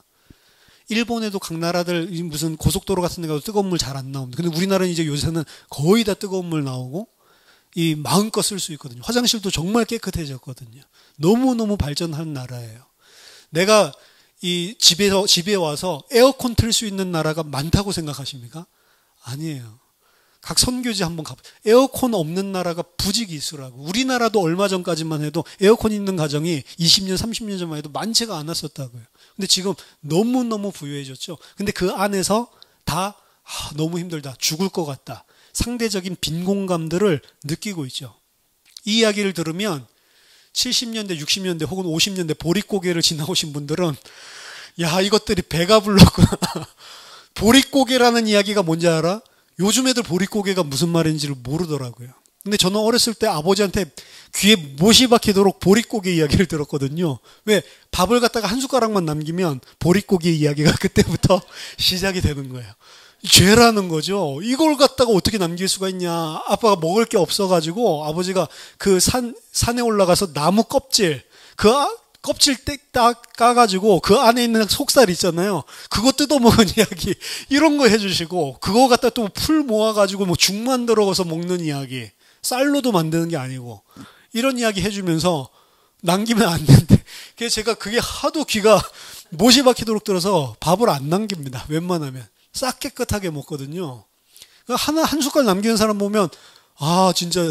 S1: 일본에도 각 나라들 무슨 고속도로 같은 데 가도 뜨거운 물 잘 안 나옵니다. 근데 우리나라는 이제 요새는 거의 다 뜨거운 물 나오고 이 마음껏 쓸 수 있거든요. 화장실도 정말 깨끗해졌거든요. 너무너무 발전한 나라예요. 내가 이 집에 와서 에어컨 틀 수 있는 나라가 많다고 생각하십니까? 아니에요. 각 선교지 한번 가보세요. 에어컨 없는 나라가 부지기수라고. 우리나라도 얼마 전까지만 해도 에어컨 있는 가정이 20년, 30년 전만 해도 많지가 않았었다고요. 근데 지금 너무너무 부유해졌죠. 근데 그 안에서 다 너무 힘들다. 죽을 것 같다. 상대적인 빈곤감들을 느끼고 있죠. 이 이야기를 들으면 70년대, 60년대 혹은 50년대 보릿고개를 지나오신 분들은 야, 이것들이 배가 불렀구나. 보릿고개라는 이야기가 뭔지 알아? 요즘 애들 보릿고개가 무슨 말인지를 모르더라고요. 근데 저는 어렸을 때 아버지한테 귀에 못이 박히도록 보릿고개 이야기를 들었거든요. 왜? 밥을 갖다가 한 숟가락만 남기면 보릿고개 이야기가 그때부터 시작이 되는 거예요. 죄라는 거죠. 이걸 갖다가 어떻게 남길 수가 있냐. 아빠가 먹을 게 없어가지고 아버지가 그 산에 올라가서 나무 껍질, 그 껍질 딱 까가지고 그 안에 있는 속살 있잖아요. 그거 뜯어먹은 이야기. 이런 거 해주시고, 그거 갖다 또 풀 모아가지고 뭐 죽 만들어서 먹는 이야기. 쌀로도 만드는 게 아니고. 이런 이야기 해주면서 남기면 안 된대. 그래서 제가 그게 하도 귀가 못이 박히도록 들어서 밥을 안 남깁니다. 웬만하면. 싹 깨끗하게 먹거든요. 한 숟갈 남기는 사람 보면 아, 진짜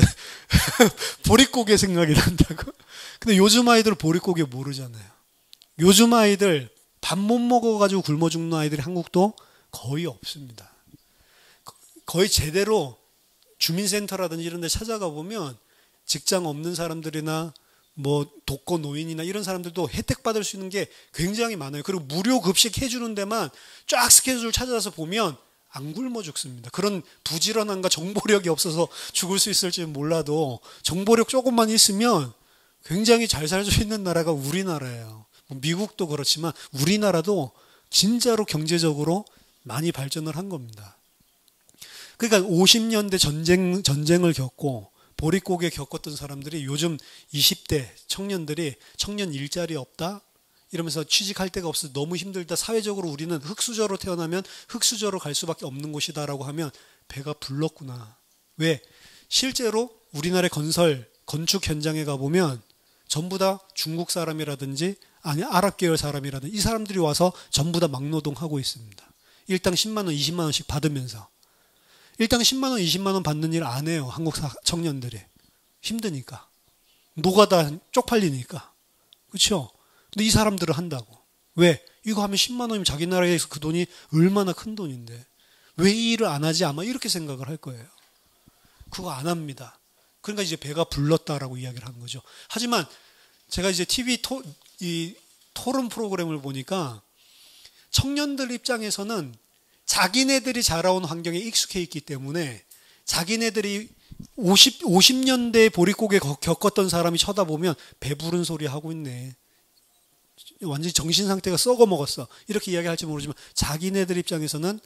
S1: 보릿고개 생각이 난다고. 근데 요즘 아이들 보릿고개 모르잖아요. 요즘 아이들 밥 못 먹어가지고 굶어 죽는 아이들이 한국도 거의 없습니다. 거의 제대로 주민센터라든지 이런 데 찾아가 보면 직장 없는 사람들이나 뭐 독거 노인이나 이런 사람들도 혜택 받을 수 있는 게 굉장히 많아요. 그리고 무료 급식 해주는 데만 쫙 스케줄 찾아서 보면 안 굶어 죽습니다. 그런 부지런함과 정보력이 없어서 죽을 수 있을지는 몰라도 정보력 조금만 있으면 굉장히 잘 살 수 있는 나라가 우리나라예요. 미국도 그렇지만 우리나라도 진짜로 경제적으로 많이 발전을 한 겁니다. 그러니까 50년대 전쟁을 겪고 보릿고개 겪었던 사람들이 요즘 20대 청년들이 청년 일자리 없다? 이러면서 취직할 데가 없어서 너무 힘들다. 사회적으로 우리는 흙수저로 태어나면 흙수저로 갈 수밖에 없는 곳이다라고 하면 배가 불렀구나. 왜? 실제로 우리나라의 건축 현장에 가보면 전부 다 중국 사람이라든지 아니 아랍 계열 사람이라든지 이 사람들이 와서 전부 다 막노동하고 있습니다. 일당 10만 원, 20만 원씩 받으면서. 일당 10만 원, 20만 원 받는 일 안 해요. 한국 청년들이. 힘드니까. 노가다 쪽팔리니까. 그렇죠? 근데 이 사람들은 한다고. 왜? 이거 하면 10만 원이면 자기 나라에서 그 돈이 얼마나 큰 돈인데 왜 이 일을 안 하지? 아마 이렇게 생각을 할 거예요. 그거 안 합니다. 그러니까 이제 배가 불렀다라고 이야기를 하는 거죠. 하지만 제가 이제 TV 이 토론 프로그램을 보니까 청년들 입장에서는 자기네들이 자라온 환경에 익숙해 있기 때문에 자기네들이 50년대 보릿고개 겪었던 사람이 쳐다보면 배부른 소리 하고 있네. 완전히 정신 상태가 썩어 먹었어. 이렇게 이야기할지 모르지만 자기네들 입장에서는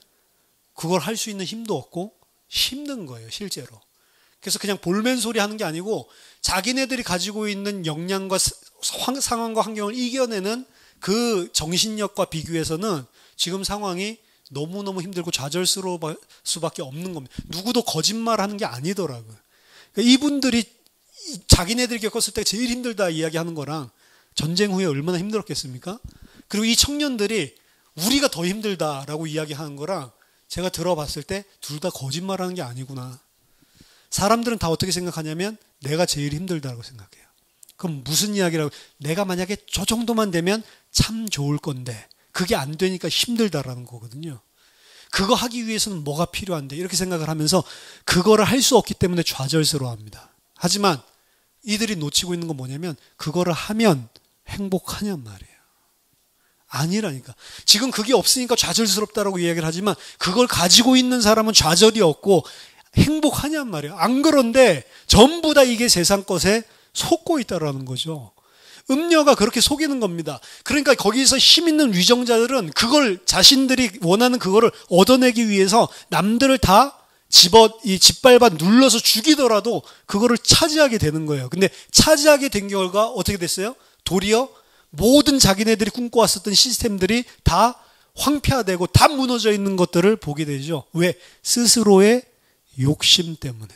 S1: 그걸 할 수 있는 힘도 없고 힘든 거예요, 실제로. 그래서 그냥 볼멘 소리 하는 게 아니고 자기네들이 가지고 있는 역량과 상황과 환경을 이겨내는 그 정신력과 비교해서는 지금 상황이 너무너무 힘들고 좌절스러울 수밖에 없는 겁니다. 누구도 거짓말하는 게 아니더라고요. 그러니까 이분들이 자기네들이 겪었을 때 제일 힘들다 이야기하는 거랑 전쟁 후에 얼마나 힘들었겠습니까? 그리고 이 청년들이 우리가 더 힘들다라고 이야기하는 거랑 제가 들어봤을 때 둘 다 거짓말하는 게 아니구나. 사람들은 다 어떻게 생각하냐면 내가 제일 힘들다고 생각해요. 그럼 무슨 이야기라고? 내가 만약에 저 정도만 되면 참 좋을 건데 그게 안 되니까 힘들다라는 거거든요. 그거 하기 위해서는 뭐가 필요한데 이렇게 생각을 하면서 그거를 할 수 없기 때문에 좌절스러워합니다. 하지만 이들이 놓치고 있는 건 뭐냐면 그거를 하면 행복하냔 말이에요. 아니라니까. 지금 그게 없으니까 좌절스럽다라고 이야기를 하지만 그걸 가지고 있는 사람은 좌절이 없고 행복하냔 말이에요. 안 그런데 전부 다 이게 세상 것에 속고 있다라는 거죠. 음녀가 그렇게 속이는 겁니다. 그러니까 거기서 힘 있는 위정자들은 그걸 자신들이 원하는 그거를 얻어내기 위해서 남들을 다 짓밟아 눌러서 죽이더라도 그거를 차지하게 되는 거예요. 근데 차지하게 된 결과 어떻게 됐어요? 도리어 모든 자기네들이 꿈꿔왔었던 시스템들이 다 황폐화되고 다 무너져 있는 것들을 보게 되죠. 왜? 스스로의 욕심 때문에.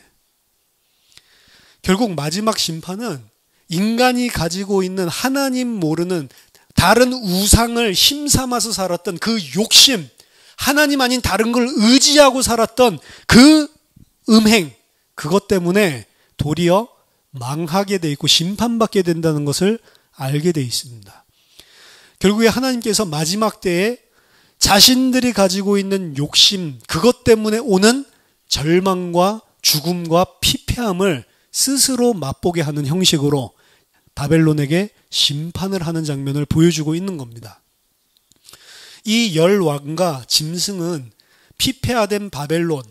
S1: 결국 마지막 심판은 인간이 가지고 있는 하나님 모르는 다른 우상을 힘삼아서 살았던 그 욕심, 하나님 아닌 다른 걸 의지하고 살았던 그 음행, 그것 때문에 도리어 망하게 돼 있고 심판받게 된다는 것을 알게 돼 있습니다. 결국에 하나님께서 마지막 때에 자신들이 가지고 있는 욕심, 그것 때문에 오는 절망과 죽음과 피폐함을 스스로 맛보게 하는 형식으로 바벨론에게 심판을 하는 장면을 보여주고 있는 겁니다. 이 열 왕과 짐승은 피폐화된 바벨론,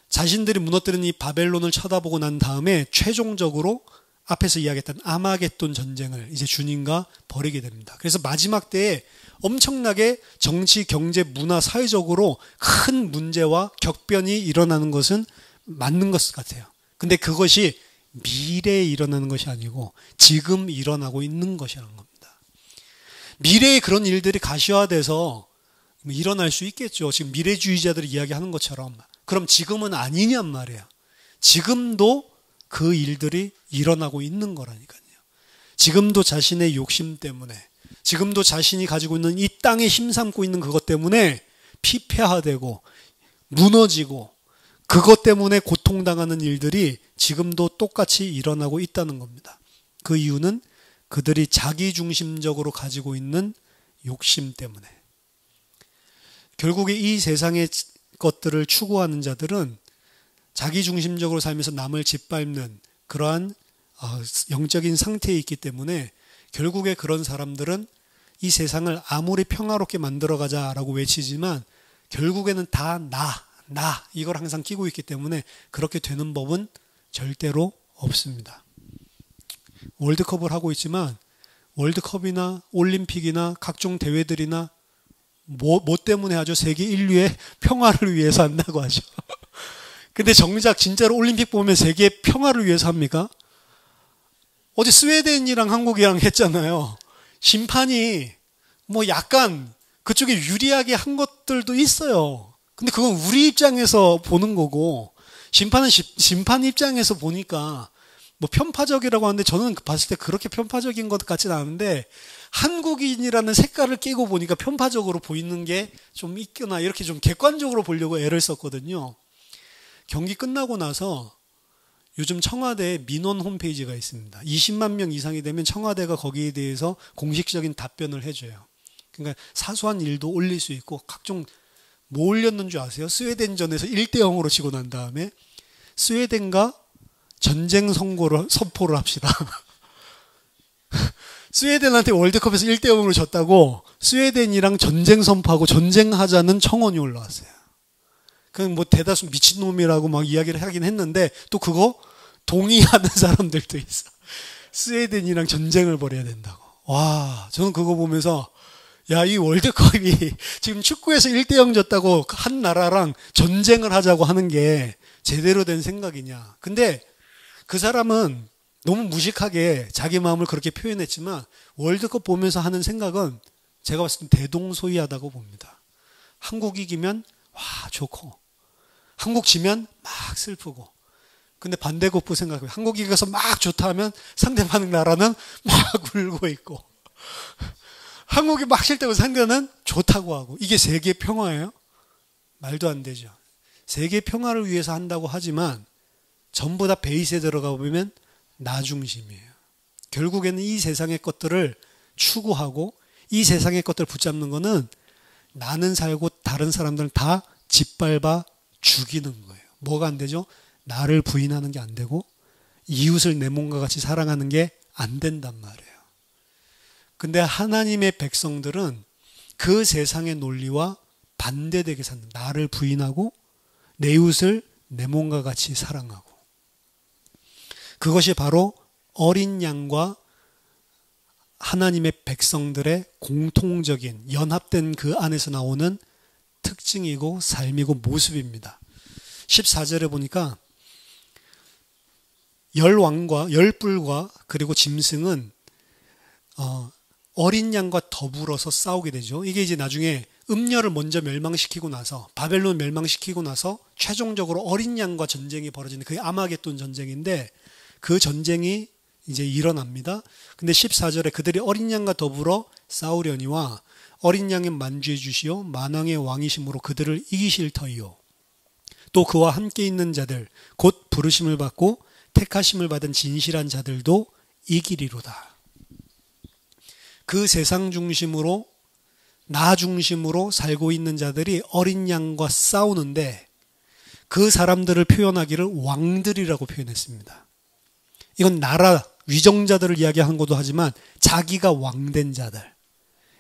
S1: 자신들이 무너뜨린 이 바벨론을 쳐다보고 난 다음에 최종적으로 앞에서 이야기했던 아마겟돈 전쟁을 이제 주님과 벌이게 됩니다. 그래서 마지막 때에 엄청나게 정치, 경제, 문화, 사회적으로 큰 문제와 격변이 일어나는 것은 맞는 것 같아요. 근데 그것이 미래에 일어나는 것이 아니고 지금 일어나고 있는 것이라는 겁니다. 미래에 그런 일들이 가시화돼서 일어날 수 있겠죠. 지금 미래주의자들이 이야기하는 것처럼. 그럼 지금은 아니냔 말이에요. 지금도 그 일들이 일어나고 있는 거라니까요. 지금도 자신의 욕심 때문에, 지금도 자신이 가지고 있는 이 땅에 힘삼고 있는 그것 때문에 피폐화되고 무너지고 그것 때문에 고통당하는 일들이 지금도 똑같이 일어나고 있다는 겁니다. 그 이유는 그들이 자기중심적으로 가지고 있는 욕심 때문에. 결국에 이 세상의 것들을 추구하는 자들은 자기중심적으로 살면서 남을 짓밟는 그러한 영적인 상태에 있기 때문에 결국에 그런 사람들은 이 세상을 아무리 평화롭게 만들어가자라고 외치지만 결국에는 다 나 이걸 항상 끼고 있기 때문에 그렇게 되는 법은 절대로 없습니다. 월드컵을 하고 있지만 월드컵이나 올림픽이나 각종 대회들이나 뭐 때문에 하죠? 세계 인류의 평화를 위해서 한다고 하죠. 근데 정작 진짜로 올림픽 보면 세계 평화를 위해서 합니까? 어제 스웨덴이랑 한국이랑 했잖아요. 심판이 뭐 약간 그쪽에 유리하게 한 것들도 있어요. 근데 그건 우리 입장에서 보는 거고, 심판은 심판 입장에서 보니까 뭐 편파적이라고 하는데 저는 봤을 때 그렇게 편파적인 것 같지는 않은데, 한국인이라는 색깔을 끼고 보니까 편파적으로 보이는 게 좀 있거나 이렇게 좀 객관적으로 보려고 애를 썼거든요. 경기 끝나고 나서 요즘 청와대에 민원 홈페이지가 있습니다. 20만 명 이상이 되면 청와대가 거기에 대해서 공식적인 답변을 해줘요. 그러니까 사소한 일도 올릴 수 있고, 각종 뭐 올렸는 줄 아세요? 스웨덴전에서 1대0으로 지고 난 다음에 스웨덴과 전쟁 선포를 합시다. 스웨덴한테 월드컵에서 1대0으로 졌다고 스웨덴이랑 전쟁 선포하고 전쟁하자는 청원이 올라왔어요. 그냥 뭐 대다수 미친놈이라고 막 이야기를 하긴 했는데, 또 그거 동의하는 사람들도 있어. 스웨덴이랑 전쟁을 벌여야 된다고. 와, 저는 그거 보면서 야, 이 월드컵이 지금 축구에서 1대0 졌다고 한 나라랑 전쟁을 하자고 하는 게 제대로 된 생각이냐. 근데 그 사람은 너무 무식하게 자기 마음을 그렇게 표현했지만, 월드컵 보면서 하는 생각은 제가 봤을 때 대동소이하다고 봅니다. 한국 이기면 와 좋고, 한국 지면 막 슬프고. 근데 반대급부 생각해요. 한국 이겨서 막 좋다 하면 상대방 나라는 막 울고 있고, 한국이 막 싫다고 상대는 좋다고 하고. 이게 세계 평화예요? 말도 안 되죠. 세계 평화를 위해서 한다고 하지만 전부 다 베이스에 들어가 보면 나 중심이에요. 결국에는 이 세상의 것들을 추구하고 이 세상의 것들을 붙잡는 거는 나는 살고 다른 사람들은 다 짓밟아 죽이는 거예요. 뭐가 안 되죠? 나를 부인하는 게 안 되고 이웃을 내 몸과 같이 사랑하는 게 안 된단 말이에요. 근데 하나님의 백성들은 그 세상의 논리와 반대되게 사는, 나를 부인하고 내 이웃을 내 몸과 같이 사랑하고, 그것이 바로 어린 양과 하나님의 백성들의 공통적인 연합된 그 안에서 나오는 특징이고 삶이고 모습입니다. 14절에 보니까 열뿔과 그리고 짐승은 어린 양과 더불어서 싸우게 되죠. 이게 이제 나중에 음녀를 먼저 멸망시키고 나서, 바벨론 멸망시키고 나서 최종적으로 어린 양과 전쟁이 벌어지는, 그게 아마겟돈 전쟁인데, 그 전쟁이 이제 일어납니다. 근데 14절에 그들이 어린 양과 더불어 싸우려니와 어린 양의 만주해 주시오 만왕의 왕이심으로 그들을 이기실 터이요. 또 그와 함께 있는 자들 곧 부르심을 받고 택하심을 받은 진실한 자들도 이기리로다. 그 세상 중심으로, 나 중심으로 살고 있는 자들이 어린 양과 싸우는데, 그 사람들을 표현하기를 왕들이라고 표현했습니다. 이건 나라 위정자들을 이야기한 것도 하지만 자기가 왕된 자들,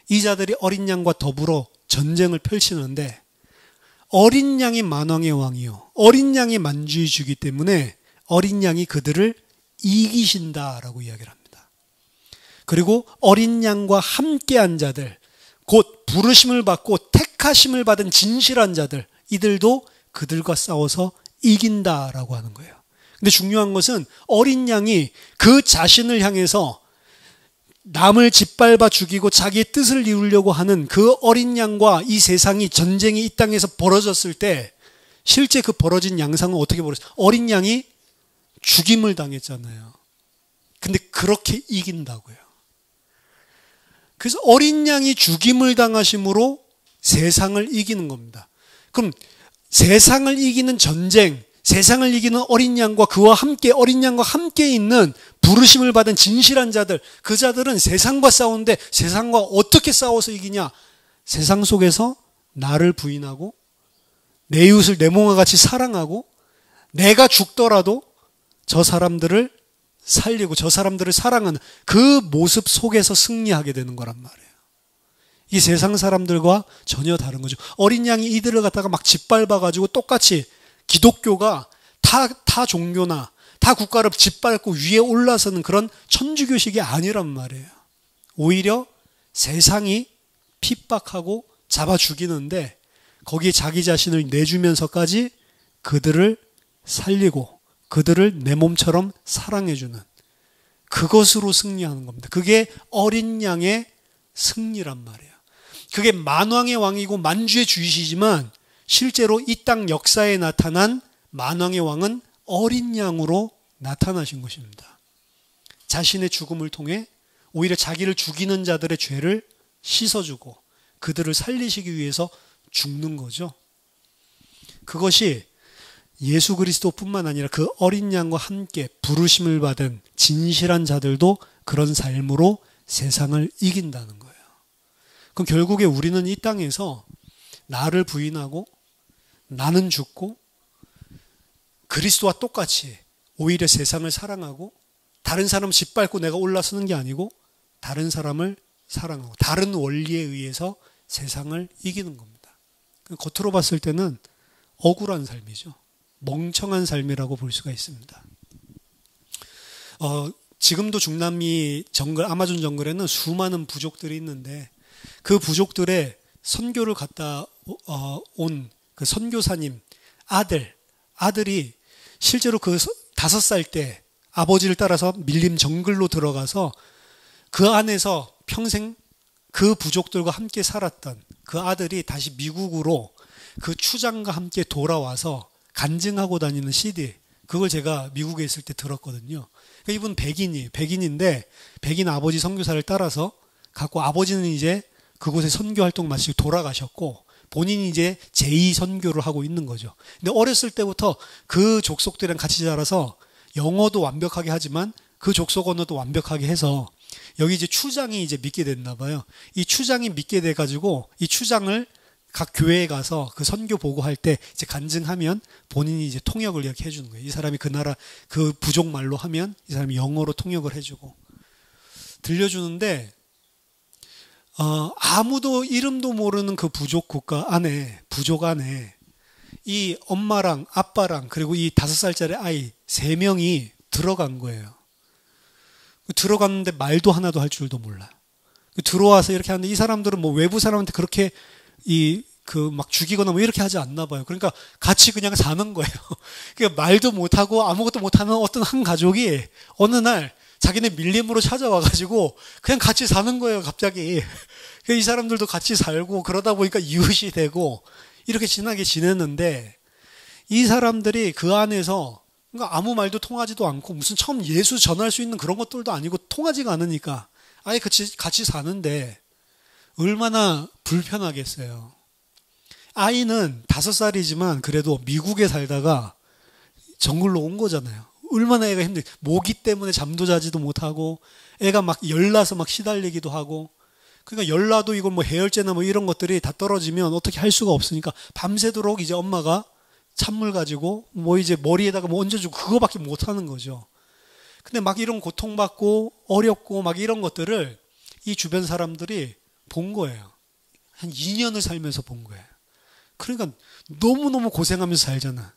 S1: 이 자들이 어린 양과 더불어 전쟁을 펼치는데, 어린 양이 만왕의 왕이요, 어린 양이 만주해 주기 때문에 어린 양이 그들을 이기신다라고 이야기를 합니다. 그리고 어린 양과 함께한 자들, 곧 부르심을 받고 택하심을 받은 진실한 자들, 이들도 그들과 싸워서 이긴다라고 하는 거예요. 근데 중요한 것은 어린 양이 그 자신을 향해서 남을 짓밟아 죽이고 자기의 뜻을 이루려고 하는 그 어린 양과 이 세상이, 전쟁이 이 땅에서 벌어졌을 때 실제 그 벌어진 양상은 어떻게 벌어졌어요? 어린 양이 죽임을 당했잖아요. 근데 그렇게 이긴다고요. 그래서 어린 양이 죽임을 당하심으로 세상을 이기는 겁니다. 그럼 세상을 이기는 전쟁, 세상을 이기는 어린 양과 그와 함께, 어린 양과 함께 있는 부르심을 받은 진실한 자들, 그 자들은 세상과 싸우는데 세상과 어떻게 싸워서 이기냐? 세상 속에서 나를 부인하고 내 이웃을 내 몸과 같이 사랑하고, 내가 죽더라도 저 사람들을 살리고 저 사람들을 사랑하는 그 모습 속에서 승리하게 되는 거란 말이에요. 이 세상 사람들과 전혀 다른 거죠. 어린 양이 이들을 갖다가 막 짓밟아가지고 똑같이 기독교가 타 종교나 타 국가를 짓밟고 위에 올라서는 그런 천주교식이 아니란 말이에요. 오히려 세상이 핍박하고 잡아 죽이는데 거기에 자기 자신을 내주면서까지 그들을 살리고 그들을 내 몸처럼 사랑해주는 그것으로 승리하는 겁니다. 그게 어린 양의 승리란 말이에요. 그게 만왕의 왕이고 만주의 주이시지만 실제로 이 땅 역사에 나타난 만왕의 왕은 어린 양으로 나타나신 것입니다. 자신의 죽음을 통해 오히려 자기를 죽이는 자들의 죄를 씻어주고 그들을 살리시기 위해서 죽는 거죠. 그것이 예수 그리스도뿐만 아니라 그 어린 양과 함께 부르심을 받은 진실한 자들도 그런 삶으로 세상을 이긴다는 거예요. 그럼 결국에 우리는 이 땅에서 나를 부인하고 나는 죽고 그리스도와 똑같이 오히려 세상을 사랑하고 다른 사람 짓밟고 내가 올라서는 게 아니고 다른 사람을 사랑하고 다른 원리에 의해서 세상을 이기는 겁니다. 겉으로 봤을 때는 억울한 삶이죠. 멍청한 삶이라고 볼 수가 있습니다. 지금도 중남미 정글, 아마존 정글에는 수많은 부족들이 있는데 그 부족들의 선교를 갔다 온 그 선교사님 아들이 실제로 그 5살 때 아버지를 따라서 밀림 정글로 들어가서 그 안에서 평생 그 부족들과 함께 살았던 그 아들이 다시 미국으로 그 추장과 함께 돌아와서 간증하고 다니는 CD, 그걸 제가 미국에 있을 때 들었거든요. 이분 백인인데 백인 아버지 선교사를 따라서 갖고 아버지는 이제 그곳에 선교 활동 마치고 돌아가셨고 본인이 이제 제2 선교를 하고 있는 거죠. 근데 어렸을 때부터 그 족속들이랑 같이 자라서 영어도 완벽하게 하지만 그 족속 언어도 완벽하게 해서 여기 이제 추장이 이제 믿게 됐나 봐요. 이 추장이 믿게 돼가지고 이 추장을 각 교회에 가서 그 선교 보고할 때 이제 간증하면 본인이 이제 통역을 이렇게 해주는 거예요. 이 사람이 그 나라 그 부족 말로 하면 이 사람이 영어로 통역을 해주고 들려주는데 아무도 이름도 모르는 그 부족 안에 이 엄마랑 아빠랑 그리고 이 5살짜리 아이 3명이 들어간 거예요. 들어갔는데 말도 하나도 할 줄도 몰라. 들어와서 이렇게 하는데 이 사람들은 뭐 외부 사람한테 그렇게 막 죽이거나 뭐 이렇게 하지 않나 봐요. 그러니까 같이 그냥 사는 거예요. 그러니까 말도 못하고 아무것도 못하는 어떤 한 가족이 어느 날 자기네 밀림으로 찾아와가지고 그냥 같이 사는 거예요, 갑자기. 이 사람들도 같이 살고 그러다 보니까 이웃이 되고 이렇게 친하게 지냈는데 이 사람들이 그 안에서 그러니까 아무 말도 통하지도 않고 무슨 처음 예수 전할 수 있는 그런 것들도 아니고 통하지가 않으니까 아예 같이 사는데 얼마나 불편하겠어요. 아이는 5살이지만 그래도 미국에 살다가 정글로 온 거잖아요. 얼마나 애가 힘들게 모기 때문에 잠도 자지도 못하고 애가 막 열나서 막 시달리기도 하고 그러니까 열나도 이걸 뭐 해열제나 뭐 이런 것들이 다 떨어지면 어떻게 할 수가 없으니까 밤새도록 이제 엄마가 찬물 가지고 뭐 이제 머리에다가 뭐 얹어주고 그거밖에 못 하는 거죠. 근데 막 이런 고통받고 어렵고 막 이런 것들을 이 주변 사람들이 본 거예요. 한 2년을 살면서 본 거예요. 그러니까 너무너무 고생하면서 살잖아.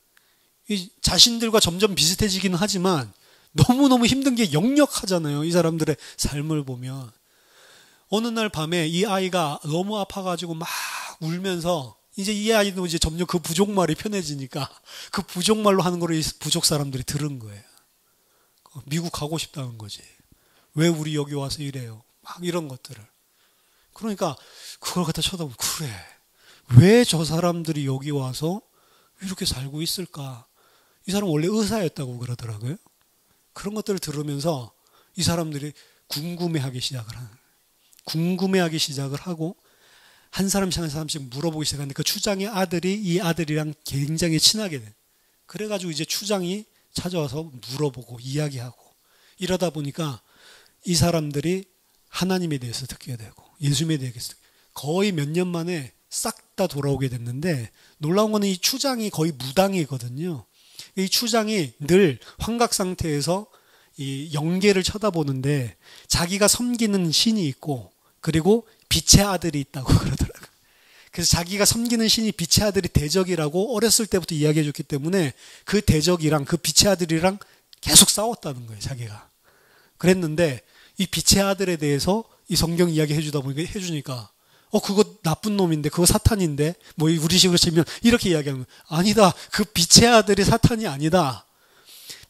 S1: 이 자신들과 점점 비슷해지기는 하지만 너무너무 힘든 게 역력하잖아요. 이 사람들의 삶을 보면. 어느 날 밤에 이 아이가 너무 아파가지고 막 울면서 이제 이 아이도 이제 점점 그 부족말이 편해지니까 그 부족말로 하는 거를 이 부족 사람들이 들은 거예요. 미국 가고 싶다는 거지. 왜 우리 여기 와서 이래요? 막 이런 것들을. 그러니까 그걸 갖다 쳐다보면 그래. 왜 저 사람들이 여기 와서 이렇게 살고 있을까? 이 사람 원래 의사였다고 그러더라고요. 그런 것들을 들으면서 이 사람들이 궁금해하기 시작을 하고 한 사람씩 한 사람씩 물어보기 시작하는데 그 추장의 아들이 이 아들이랑 굉장히 친하게 돼. 그래가지고 이제 추장이 찾아와서 물어보고 이야기하고 이러다 보니까 이 사람들이 하나님에 대해서 듣게 되고 예수님에 대해서 거의 몇 년 만에 싹 다 돌아오게 됐는데 놀라운 거는 이 추장이 거의 무당이거든요. 이 추장이 늘 환각 상태에서 이 영계를 쳐다보는데 자기가 섬기는 신이 있고 그리고 빛의 아들이 있다고 그러더라고요. 그래서 자기가 섬기는 신이 빛의 아들이 대적이라고 어렸을 때부터 이야기해 줬기 때문에 그 대적이랑 그 빛의 아들이랑 계속 싸웠다는 거예요, 자기가. 그랬는데 이 빛의 아들에 대해서 이 성경 이야기 해주다 보니까 해주니까 그거 나쁜 놈인데, 그거 사탄인데, 뭐 우리 식으로 치면 이렇게 이야기하는 거예요. 아니다. 그 빛의 아들이 사탄이 아니다.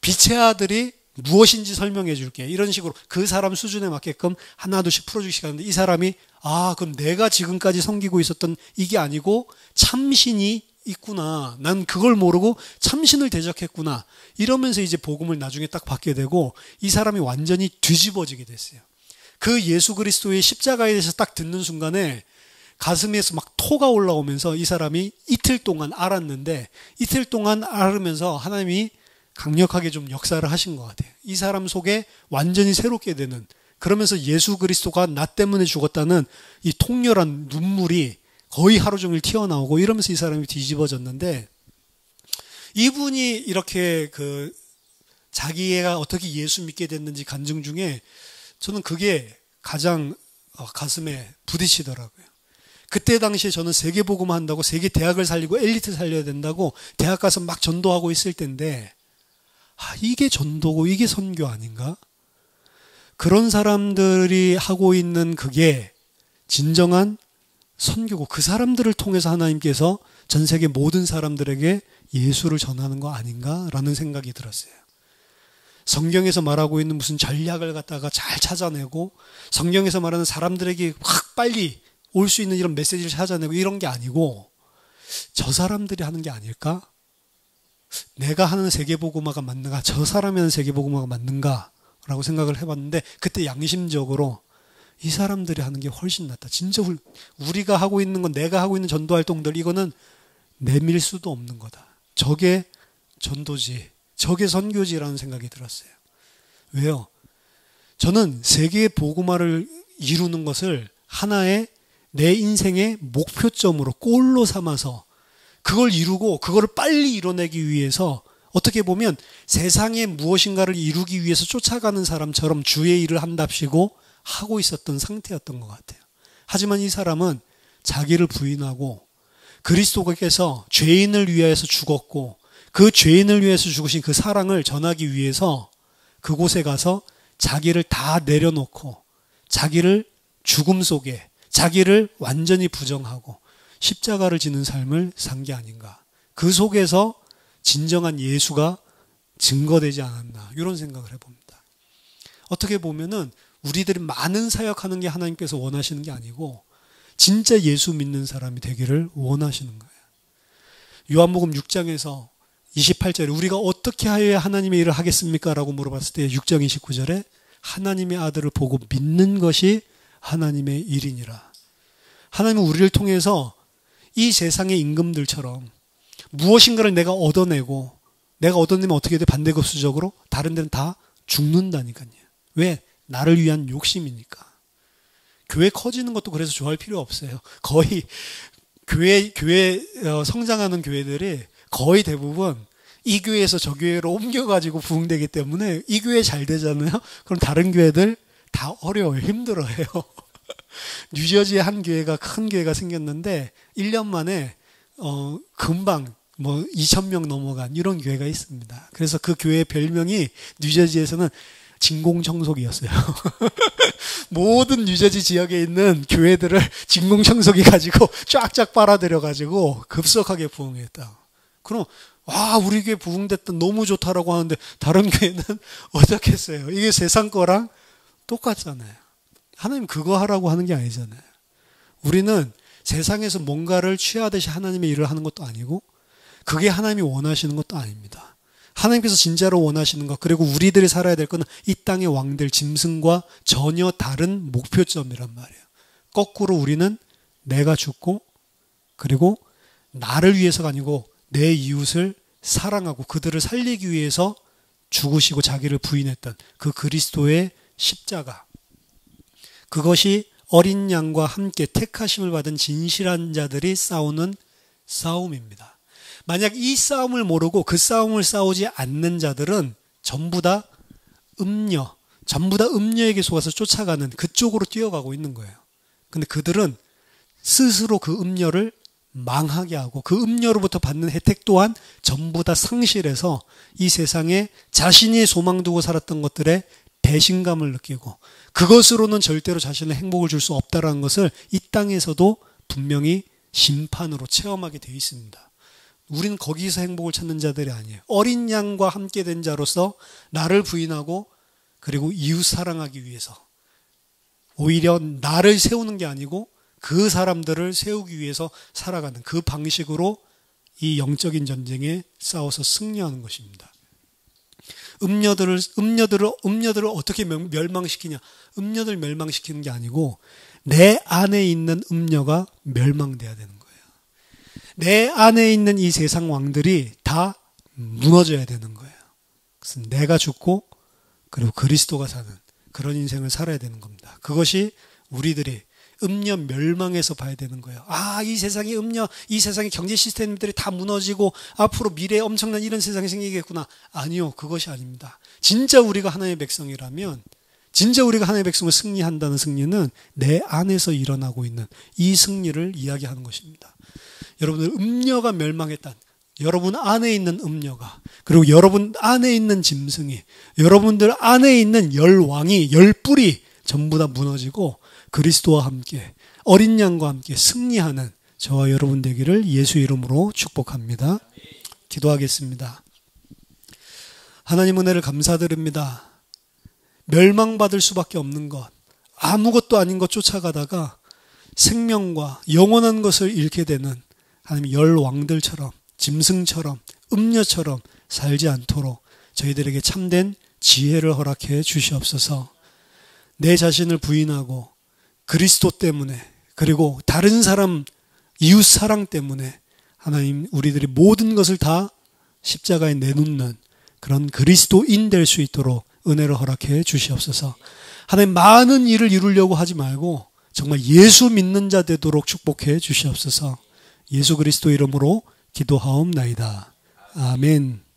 S1: 빛의 아들이 무엇인지 설명해 줄게. 이런 식으로 그 사람 수준에 맞게끔 하나둘씩 풀어주기 시작하는데, 이 사람이 그럼 내가 지금까지 섬기고 있었던 이게 아니고 참신이 있구나. 난 그걸 모르고 참신을 대적했구나. 이러면서 이제 복음을 나중에 딱 받게 되고, 이 사람이 완전히 뒤집어지게 됐어요. 그 예수 그리스도의 십자가에 대해서 딱 듣는 순간에 가슴에서 막 토가 올라오면서 이 사람이 이틀 동안 알았는데, 이틀 동안 알으면서 하나님이 강력하게 좀 역사를 하신 것 같아요. 이 사람 속에 완전히 새롭게 되는, 그러면서 예수 그리스도가 나 때문에 죽었다는 이 통렬한 눈물이 거의 하루 종일 튀어나오고, 이러면서 이 사람이 뒤집어졌는데, 이분이 이렇게 자기가 어떻게 예수 믿게 됐는지 간증 중에 저는 그게 가장 가슴에 부딪히더라고요. 그때 당시에 저는 세계복음 한다고 세계 대학을 살리고 엘리트 살려야 된다고 대학 가서 막 전도하고 있을 때인데, 이게 전도고 이게 선교 아닌가? 그런 사람들이 하고 있는 그게 진정한 선교고, 그 사람들을 통해서 하나님께서 전 세계 모든 사람들에게 예수를 전하는 거 아닌가라는 생각이 들었어요. 성경에서 말하고 있는 무슨 전략을 갖다가 잘 찾아내고, 성경에서 말하는 사람들에게 확 빨리 올 수 있는 이런 메시지를 찾아내고 이런 게 아니고, 저 사람들이 하는 게 아닐까? 내가 하는 세계복음화가 맞는가? 저 사람이 하는 세계복음화가 맞는가? 라고 생각을 해봤는데, 그때 양심적으로 이 사람들이 하는 게 훨씬 낫다. 진짜 우리가 하고 있는 건, 내가 하고 있는 전도 활동들, 이거는 내밀 수도 없는 거다. 저게 전도지, 저게 선교지라는 생각이 들었어요. 왜요? 저는 세계 복음화를 이루는 것을 하나의 내 인생의 목표점으로, 골로 삼아서 그걸 이루고 그걸 빨리 이뤄내기 위해서, 어떻게 보면 세상에 무엇인가를 이루기 위해서 쫓아가는 사람처럼 주의 일을 한답시고 하고 있었던 상태였던 것 같아요. 하지만 이 사람은 자기를 부인하고 그리스도께서 죄인을 위하여서 죽었고, 그 죄인을 위해서 죽으신 그 사랑을 전하기 위해서 그곳에 가서 자기를 다 내려놓고, 자기를 죽음 속에, 자기를 완전히 부정하고 십자가를 지는 삶을 산 게 아닌가. 그 속에서 진정한 예수가 증거되지 않았나, 이런 생각을 해봅니다. 어떻게 보면은 우리들이 많은 사역하는 게 하나님께서 원하시는 게 아니고, 진짜 예수 믿는 사람이 되기를 원하시는 거예요. 요한복음 6장에서 28절에 우리가 어떻게 하여야 하나님의 일을 하겠습니까? 라고 물어봤을 때 6장 29절에 하나님의 아들을 보고 믿는 것이 하나님의 일이니라. 하나님은 우리를 통해서 이 세상의 임금들처럼 무엇인가를 내가 얻어내고, 내가 얻어내면 어떻게 돼? 반대급수적으로 다른 데는 다 죽는다니까요. 왜? 나를 위한 욕심이니까. 교회 커지는 것도 그래서 좋아할 필요 없어요. 거의 교회 성장하는 교회들이 거의 대부분 이 교회에서 저 교회로 옮겨가지고 부흥되기 때문에, 이 교회 잘 되잖아요. 그럼 다른 교회들 다 어려워요. 힘들어해요. 뉴저지에 한 교회가, 큰 교회가 생겼는데 1년 만에 금방 2,000명 넘어간 이런 교회가 있습니다. 그래서 그 교회의 별명이 뉴저지에서는 진공청소기였어요. 모든 뉴저지 지역에 있는 교회들을 진공청소기 가지고 쫙쫙 빨아들여가지고 급속하게 부흥했다. 그럼 우리 교회 부흥됐다, 너무 좋다라고 하는데 다른 교회는 어떻겠어요? 이게 세상 거랑 똑같잖아요. 하나님 그거 하라고 하는 게 아니잖아요. 우리는 세상에서 뭔가를 취하듯이 하나님의 일을 하는 것도 아니고, 그게 하나님이 원하시는 것도 아닙니다. 하나님께서 진짜로 원하시는 것, 그리고 우리들이 살아야 될 것은 이 땅의 왕들, 짐승과 전혀 다른 목표점이란 말이에요. 거꾸로 우리는 내가 죽고, 그리고 나를 위해서가 아니고 내 이웃을 사랑하고 그들을 살리기 위해서 죽으시고 자기를 부인했던 그 그리스도의 십자가, 그것이 어린 양과 함께 택하심을 받은 진실한 자들이 싸우는 싸움입니다. 만약 이 싸움을 모르고 그 싸움을 싸우지 않는 자들은 전부 다 음녀에게 속아서 쫓아가는, 그쪽으로 뛰어가고 있는 거예요. 근데 그들은 스스로 그 음녀를 망하게 하고, 그 음녀로부터 받는 혜택 또한 전부 다 상실해서 이 세상에 자신이 소망 두고 살았던 것들에 배신감을 느끼고 그것으로는 절대로 자신의 행복을 줄 수 없다는 것을 이 땅에서도 분명히 심판으로 체험하게 되어 있습니다. 우리는 거기서 행복을 찾는 자들이 아니에요. 어린 양과 함께 된 자로서 나를 부인하고 그리고 이웃 사랑하기 위해서 오히려 나를 세우는 게 아니고 그 사람들을 세우기 위해서 살아가는 그 방식으로 이 영적인 전쟁에 싸워서 승리하는 것입니다. 음녀들을 어떻게 멸망시키냐? 음녀들 멸망시키는 게 아니고 내 안에 있는 음녀가 멸망돼야 되는 거예요. 내 안에 있는 이 세상 왕들이 다 무너져야 되는 거예요. 그래서 내가 죽고 그리고 그리스도가 사는 그런 인생을 살아야 되는 겁니다. 그것이 우리들이 음녀 멸망에서 봐야 되는 거예요. 아, 이 세상의 음녀, 이 세상의 경제 시스템들이 다 무너지고 앞으로 미래에 엄청난 이런 세상이 생기겠구나. 아니요, 그것이 아닙니다. 진짜 우리가 하나님의 백성이라면, 진짜 우리가 하나님의 백성을 승리한다는 승리는 내 안에서 일어나고 있는 이 승리를 이야기하는 것입니다. 여러분들, 음녀가 멸망했다. 여러분 안에 있는 음녀가, 그리고 여러분 안에 있는 짐승이, 여러분들 안에 있는 열왕이, 열뿔이 전부 다 무너지고 그리스도와 함께 어린 양과 함께 승리하는 저와 여러분 되기를 예수 이름으로 축복합니다. 기도하겠습니다. 하나님 은혜를 감사드립니다. 멸망받을 수밖에 없는 것, 아무것도 아닌 것 쫓아가다가 생명과 영원한 것을 잃게 되는 하나님 열왕들처럼 짐승처럼 음녀처럼 살지 않도록 저희들에게 참된 지혜를 허락해 주시옵소서. 내 자신을 부인하고 그리스도 때문에 그리고 다른 사람 이웃 사랑 때문에 하나님 우리들이 모든 것을 다 십자가에 내놓는 그런 그리스도인 될 수 있도록 은혜를 허락해 주시옵소서. 하나님 많은 일을 이루려고 하지 말고 정말 예수 믿는 자 되도록 축복해 주시옵소서. 예수 그리스도 이름으로 기도하옵나이다. 아멘.